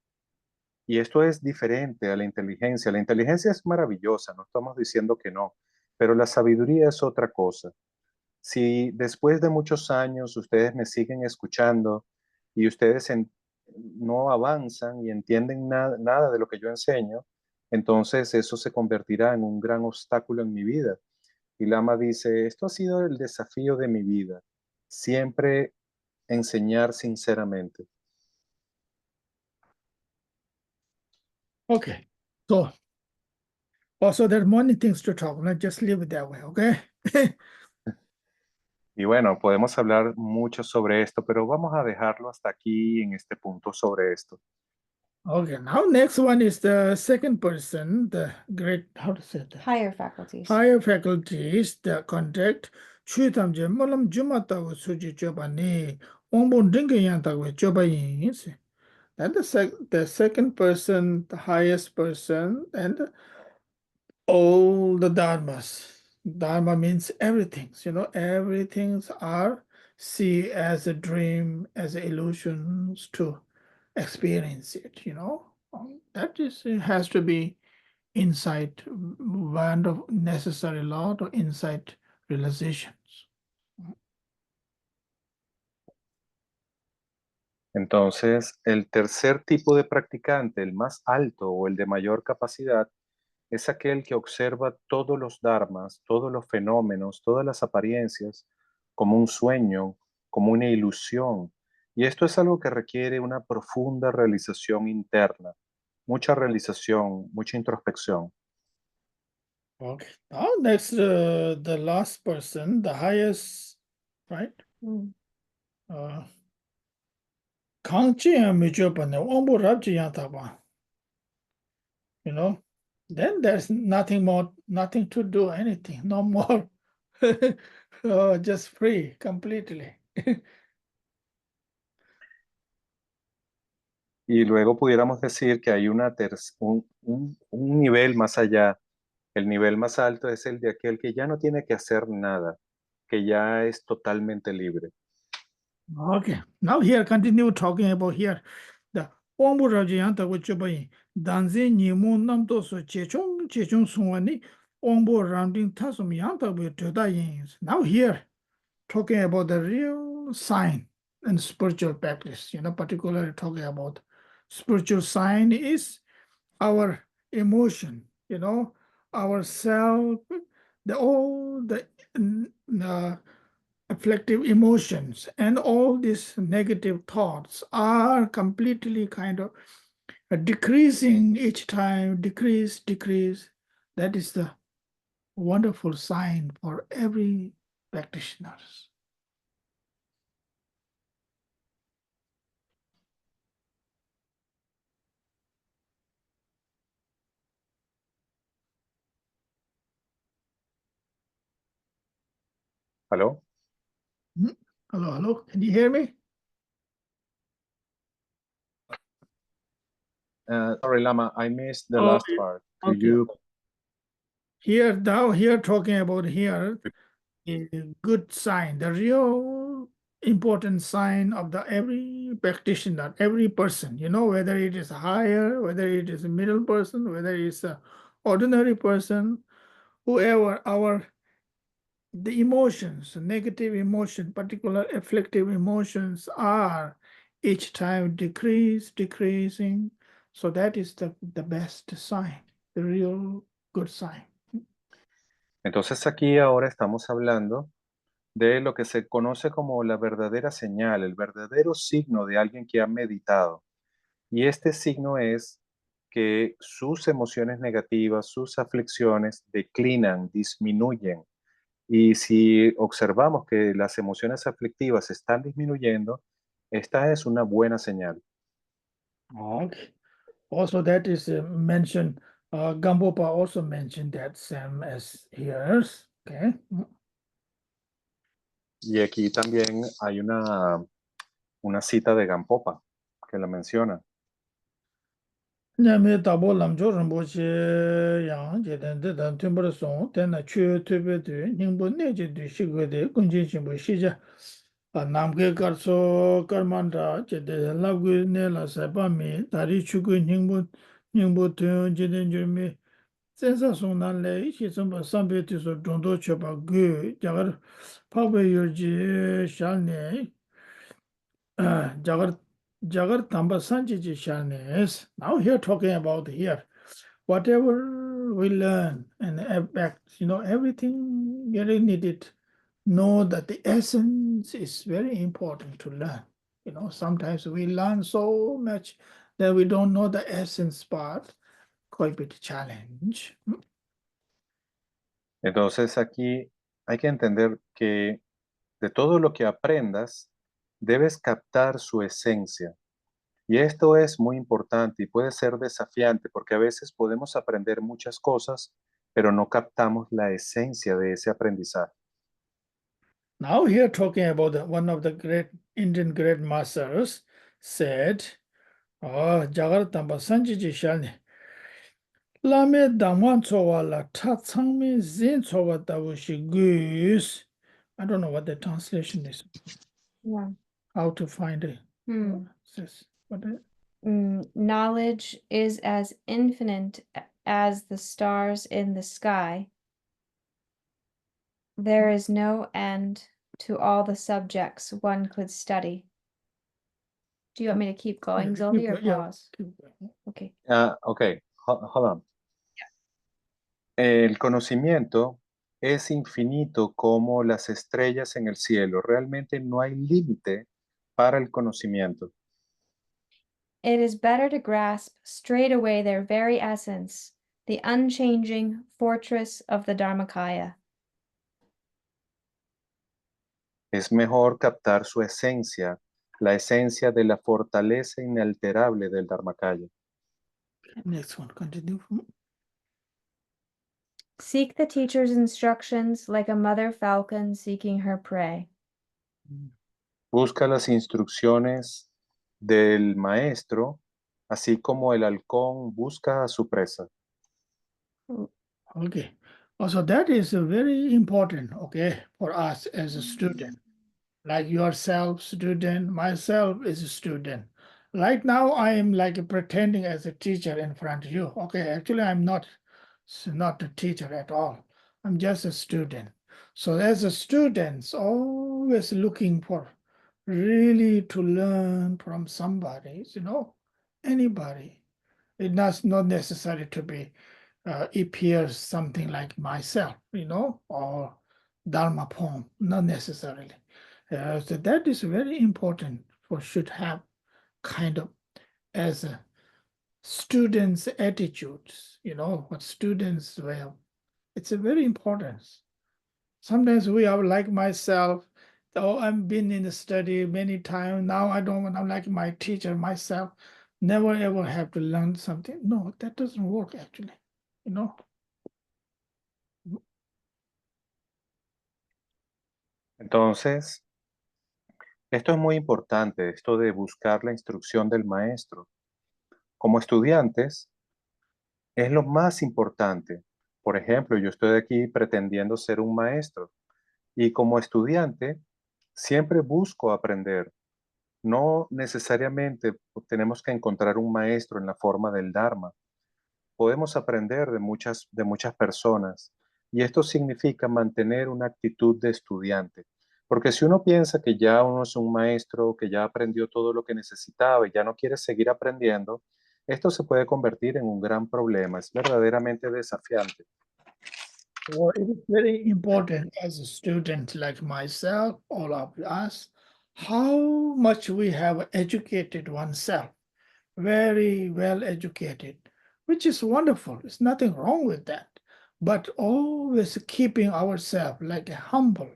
Y esto es diferente a la inteligencia. La inteligencia es maravillosa, no estamos diciendo que no, pero la sabiduría es otra cosa. Si después de muchos años ustedes me siguen escuchando y ustedes no avanzan y entienden nada de lo que yo enseño, entonces eso se convertirá en un gran obstáculo en mi vida. Y Lama dice, esto ha sido el desafío de mi vida, siempre enseñar sinceramente. Okay, so also there are many things to talk. Let's just leave it that way, okay? Y bueno, podemos hablar mucho sobre esto, pero vamos a dejarlo hasta aquí en este punto sobre esto. Okay, now next one is the second person, the great, how to say that? Higher faculties. Higher faculties, the contact. Chutam je malam jumata wa suji choba ni ombon drinking yanta wa choba yin. Then the second person, the highest person, and all the dharmas. Dharma means everything. Everything are see as a dream, as illusions to experience it. That is has to be insight, one of necessary law to insight realizations. Entonces, el tercer tipo de practicante, el más alto o el de mayor capacidad, es aquel que observa todos los dharmas, todos los fenómenos, todas las apariencias como un sueño, como una ilusión. Y esto es algo que requiere una profunda realización interna, mucha realización, mucha introspección. Okay. Now next, the last person, the highest, right? Mm. Kangchi and Michopane, Ombo Rabji Yantaba. Then there's nothing more, nothing to do, anything, no more. Just free completely. Y luego pudiéramos decir que hay un nivel más allá. El nivel más alto es el de aquel que ya no tiene que hacer nada, que ya es totalmente libre. Okay, now here continue talking about here. The Ombo Rabji Yantaba Chobayin, Danzi Nimu Namdo So Chechung Sungwani, Ombo Ramding Tasum Yantaba Todayin. Now here, talking about the real sign and spiritual practice, particularly talking about spiritual sign is our emotion, our self, all the afflictive emotions and all these negative thoughts are completely kind of decreasing each time, decrease. That is the wonderful sign for every practitioners. ¿Aló? Hello, can you hear me? Sorry, Lama, I missed the Oh, last yeah. part. Could Okay. you? Here talking about here, a good sign, the real important sign of the every practitioner, every person, whether it is higher, whether it is a middle person, whether it's a ordinary person, whoever the emotions, negative emotion, particular afflictive emotions are each time decreasing. So that is the best sign, the real good sign. Entonces aquí ahora estamos hablando de lo que se conoce como la verdadera señal, el verdadero signo de alguien que ha meditado. Y este signo es que sus emociones negativas, sus aflicciones declinan, disminuyen. Y si observamos que las emociones aflictivas están disminuyendo, esta es una buena señal. Okay. Also, that is mentioned. Gambopa also mentioned that same as yours. Okay. Y aquí también hay una cita de Gampopa que la menciona. Nyame tabo lamjo rinpoche yang je den de dan tumbar song ten na chue tube de ningbo ne je du shi go de gunjin shimbo shi ja Namke karso karmanda jede labgu ne la sapa mi tari chuku nyingbo tuyon jiden jurmi sensa songnan le ishi samba sampe tiso dondo chopa gu jagar pakbe yorji shalne jagar tamba sanjiji shalne. Now here talking about here whatever we learn and act, everything really needed. Know that the essence is very important to learn. Sometimes we learn so much that we don't know the essence part. Quite a bit challenge. Entonces aquí hay que entender que de todo lo que aprendas, debes captar su esencia. Y esto es muy importante y puede ser desafiante porque a veces podemos aprender muchas cosas, pero no captamos la esencia de ese aprendizaje. Now here talking about one of the great Indian great masters said, Jagar Tamba Sanjiji Shalni. Lame Damwan Chowa la Ta Tsangme Zin Chowa Tabushi Gus. I don't know what the translation is. Yeah. How to find it. Says, Knowledge is as infinite as the stars in the sky. There is no end to all the subjects one could study. Do you want me to keep going, Zoldy, or pause? Okay. Okay, hold on. El conocimiento es infinito como las estrellas en el cielo. Realmente no hay límite para el conocimiento. It is better to grasp straight away their very essence, the unchanging fortress of the Dharmakaya. Es mejor captar su esencia, la esencia de la fortaleza inalterable del Dharmakaya. Next one, continue. Seek the teacher's instructions like a mother falcon seeking her prey. Busca las instrucciones del maestro, así como el halcón busca a su presa. Okay. Also, that is very important, okay, for us as a student. Like yourself, student, myself is a student. Right now, I am like pretending as a teacher in front of you. Okay, actually, I'm not a teacher at all. I'm just a student. So as a student, always looking for really to learn from somebody, anybody. It does not necessary to be appears something like myself, or Dharma poem, not necessarily. So that is very important for should have kind of as a students' attitudes, what students will. It's a very important. Sometimes we are like myself, though I've been in the study many times. Now I don't want to like my teacher myself. Never ever have to learn something. No, that doesn't work actually, Entonces, esto es muy importante, esto de buscar la instrucción del maestro. Como estudiantes, es lo más importante. Por ejemplo, yo estoy aquí pretendiendo ser un maestro y como estudiante siempre busco aprender. No necesariamente tenemos que encontrar un maestro en la forma del Dharma. Podemos aprender de muchas personas y esto significa mantener una actitud de estudiante. Porque si uno piensa que ya uno es un maestro, que ya aprendió todo lo que necesitaba y ya no quiere seguir aprendiendo, esto se puede convertir en un gran problema. Es verdaderamente desafiante. Well, it is very important as a student like myself, all of us, how much we have educated oneself, very well educated, which is wonderful. There's nothing wrong with that. But always keeping ourselves like humble,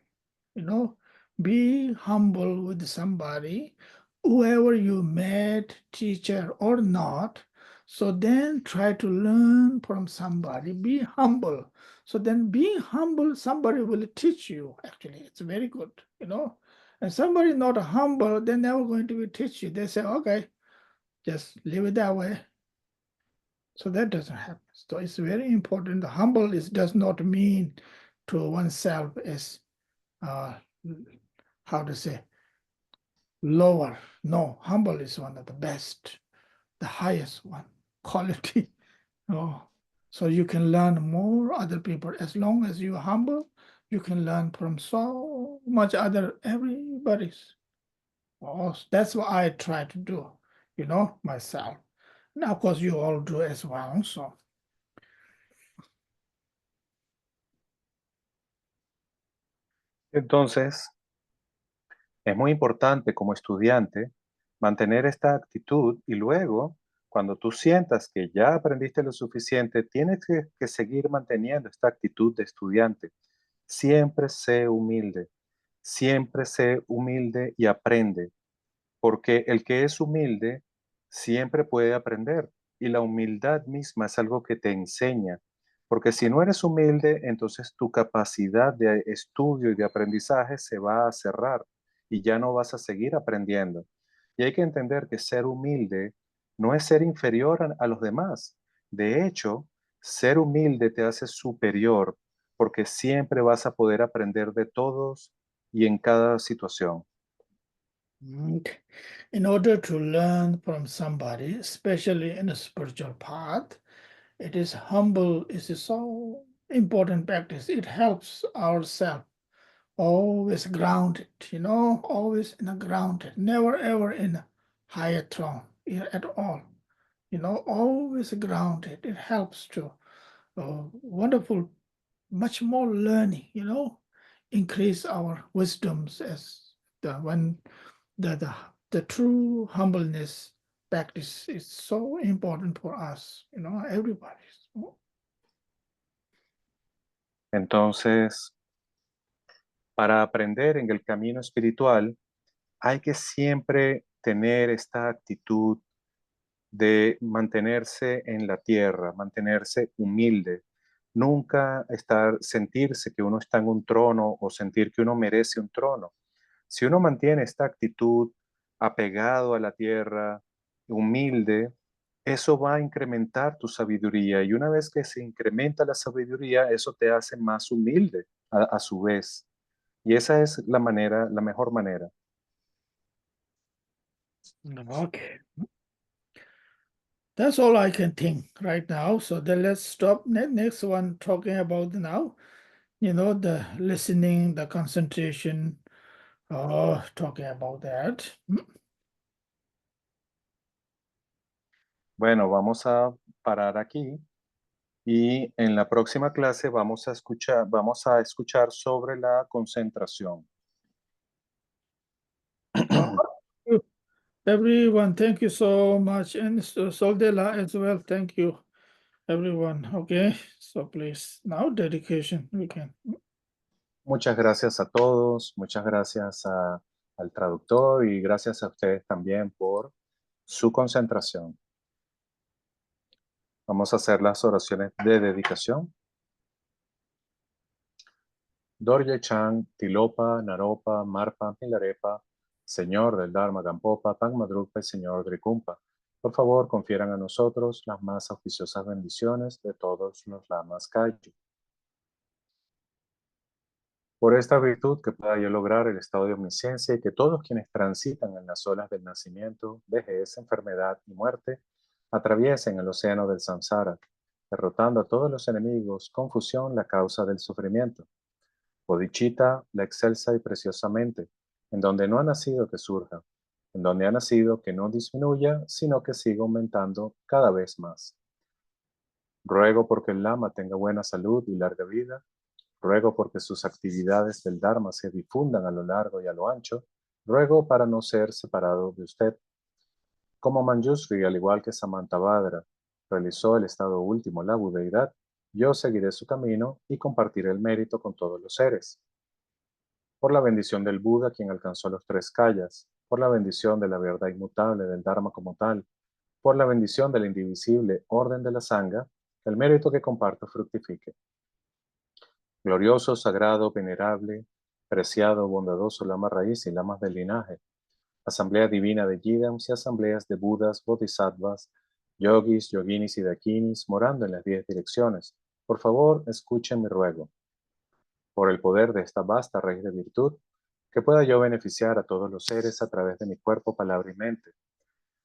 be humble with somebody, whoever you met, teacher or not. So then try to learn from somebody, be humble. So then being humble, somebody will teach you. Actually, it's very good, And somebody not humble, they're never going to teach you. They say, okay, just leave it that way. So that doesn't happen. So it's very important. Humble does not mean to oneself as how to say, lower. No, humble is one of the best, the highest one, quality. Oh, so you can learn more other people. As long as you're humble, you can learn from so much other everybody's. Oh, that's what I try to do, you know, myself. Now, of course, you all do as well. So, Entonces, es muy importante como estudiante mantener esta actitud y luego, cuando tú sientas que ya aprendiste lo suficiente, tienes que seguir manteniendo esta actitud de estudiante. Siempre sé humilde y aprende, porque el que es humilde siempre puede aprender y la humildad misma es algo que te enseña, porque si no eres humilde, entonces tu capacidad de estudio y de aprendizaje se va a cerrar y ya no vas a seguir aprendiendo. Y hay que entender que ser humilde no es ser inferior a los demás. De hecho, ser humilde te hace superior porque siempre vas a poder aprender de todos y en cada situación. in order to learn from somebody, especially in a spiritual path, it is humble. It is so important practice. It helps ourselves always grounded, you know, always in a grounded, never ever in a higher throne at all, you know, always grounded. It helps to wonderful, much more learning, you know, increase our wisdoms as when the true humbleness practice is so important for us, you know, everybody. Entonces, para aprender en el camino espiritual, hay que siempre tener esta actitud de mantenerse en la tierra, mantenerse humilde, nunca sentirse que uno está en un trono o sentir que uno merece un trono. Si uno mantiene esta actitud apegado a la tierra, humilde, eso va a incrementar tu sabiduría y una vez que se incrementa la sabiduría, eso te hace más humilde a su vez. Y esa es la manera, la mejor manera. Okay. That's all I can think right now. So then let's stop. Next one talking about now, you know, the listening, the concentration, talking about that. Bueno, vamos a parar aquí y en la próxima clase vamos a escuchar sobre la concentración. Everyone, thank you so much. And Soldela as well, thank you, everyone. Okay, so please, now dedication, we can. Muchas gracias a todos, muchas gracias al traductor y gracias a ustedes también por su concentración. Vamos a hacer las oraciones de dedicación. Dorje Chan, Tilopa, Naropa, Marpa, Milarepa, Señor del Dharma Gampopa, Pangmadrupa y Señor Drikumpa. Por favor, confieran a nosotros las más auspiciosas bendiciones de todos los lamas Kaiju. Por esta virtud que pueda yo lograr el estado de omnisciencia y que todos quienes transitan en las olas del nacimiento, vejez, enfermedad y muerte, atraviesen el océano del samsara, derrotando a todos los enemigos, confusión, la causa del sufrimiento. Bodhicitta, la excelsa y preciosamente, en donde no ha nacido que surja, en donde ha nacido que no disminuya, sino que siga aumentando cada vez más. Ruego porque el Lama tenga buena salud y larga vida. Ruego porque sus actividades del Dharma se difundan a lo largo y a lo ancho. Ruego para no ser separado de usted. Como Manjushri, al igual que Samantabhadra, realizó el estado último, la budeidad, yo seguiré su camino y compartiré el mérito con todos los seres. Por la bendición del Buda, quien alcanzó los 3 kayas, por la bendición de la verdad inmutable del Dharma como tal, por la bendición del indivisible orden de la Sangha, el mérito que comparto fructifique. Glorioso, sagrado, venerable, preciado, bondadoso Lama Raíz y Lamas del linaje, Asamblea Divina de Yidams y asambleas de Budas, Bodhisattvas, Yogis, Yoginis y Dakinis, morando en las 10 direcciones, por favor, escuchen mi ruego. Por el poder de esta vasta raíz de virtud, que pueda yo beneficiar a todos los seres a través de mi cuerpo, palabra y mente,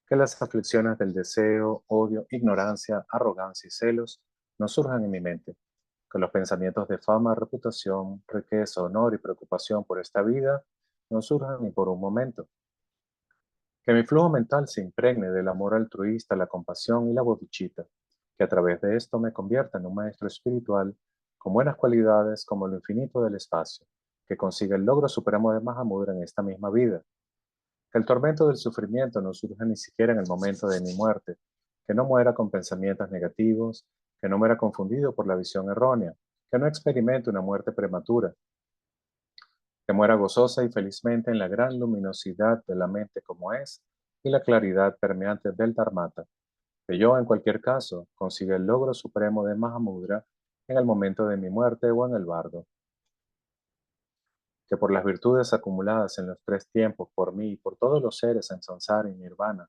que las aflicciones del deseo, odio, ignorancia, arrogancia y celos no surjan en mi mente, que los pensamientos de fama, reputación, riqueza, honor y preocupación por esta vida no surjan ni por un momento. Que mi flujo mental se impregne del amor altruista, la compasión y la bodhicitta, que a través de esto me convierta en un maestro espiritual con buenas cualidades como lo infinito del espacio, que consiga el logro supremo de Mahamudra en esta misma vida. Que el tormento del sufrimiento no surja ni siquiera en el momento de mi muerte, que no muera con pensamientos negativos, que no muera confundido por la visión errónea, que no experimente una muerte prematura, que muera gozosa y felizmente en la gran luminosidad de la mente como es y la claridad permeante del Dharmata, que yo en cualquier caso consiga el logro supremo de Mahamudra en el momento de mi muerte o en el bardo. Que por las virtudes acumuladas en los tres tiempos por mí y por todos los seres en samsara y nirvana,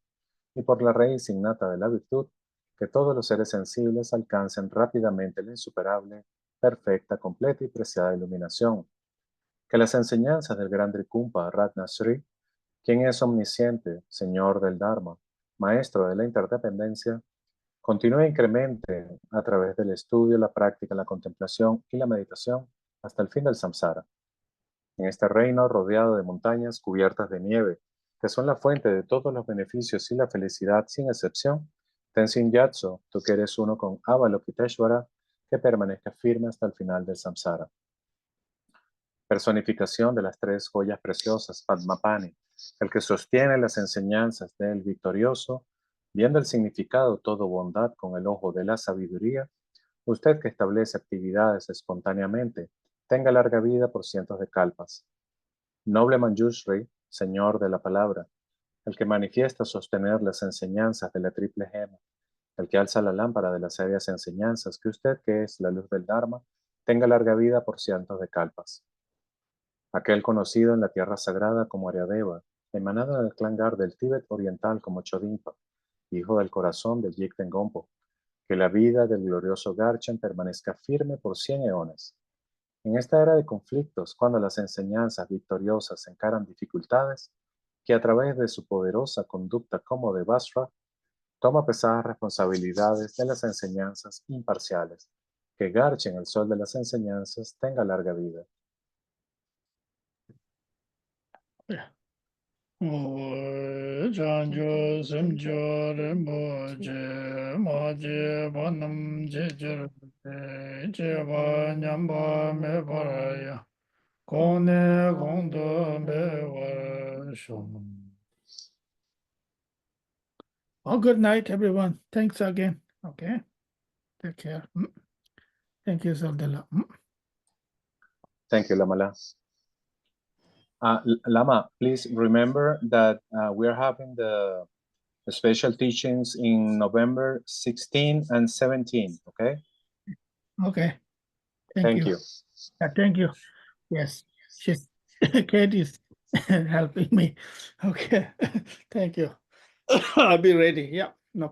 y por la raíz innata de la virtud, que todos los seres sensibles alcancen rápidamente la insuperable, perfecta, completa y preciada iluminación. Que las enseñanzas del gran Drikumpa Ratna Sri, quien es omnisciente, Señor del Dharma, Maestro de la interdependencia, continúe e incremente a través del estudio, la práctica, la contemplación y la meditación hasta el fin del samsara. En este reino rodeado de montañas cubiertas de nieve, que son la fuente de todos los beneficios y la felicidad sin excepción, Tenzin Gyatso, tú que eres uno con Avalokiteshvara, que permanezca firme hasta el final del samsara. Personificación de las tres joyas preciosas, Padmapani, el que sostiene las enseñanzas del victorioso, viendo el significado todo bondad con el ojo de la sabiduría, usted que establece actividades espontáneamente, tenga larga vida por cientos de kalpas. Noble Manjushri, Señor de la Palabra, el que manifiesta sostener las enseñanzas de la triple gema, el que alza la lámpara de las sabias enseñanzas, que usted que es la luz del Dharma, tenga larga vida por cientos de kalpas. Aquel conocido en la tierra sagrada como Aryadeva, emanado del clan Gar del Tíbet oriental como Chodimpa, hijo del corazón de Yikten Gompo, que la vida del glorioso Garchen permanezca firme por 100 eones. En esta era de conflictos, cuando las enseñanzas victoriosas encaran dificultades, que a través de su poderosa conducta como de Basra, toma pesadas responsabilidades de las enseñanzas imparciales, que Garchen, el sol de las enseñanzas, tenga larga vida. Chanjo Simjo Rimpoche Maje Panam Jejer Jeba Nyamba Meparaya Kone Kondo Bewa Shom. Oh, good night, everyone. Thanks again. Okay. Take care. Thank you, Zoldy. Thank you, Lamala. Lama, please remember that we are having the special teachings in November 16 and 17, okay? Okay. Thank you. Thank you. Yes, Kate is helping me. Okay. Thank you. I'll be ready. Yeah. No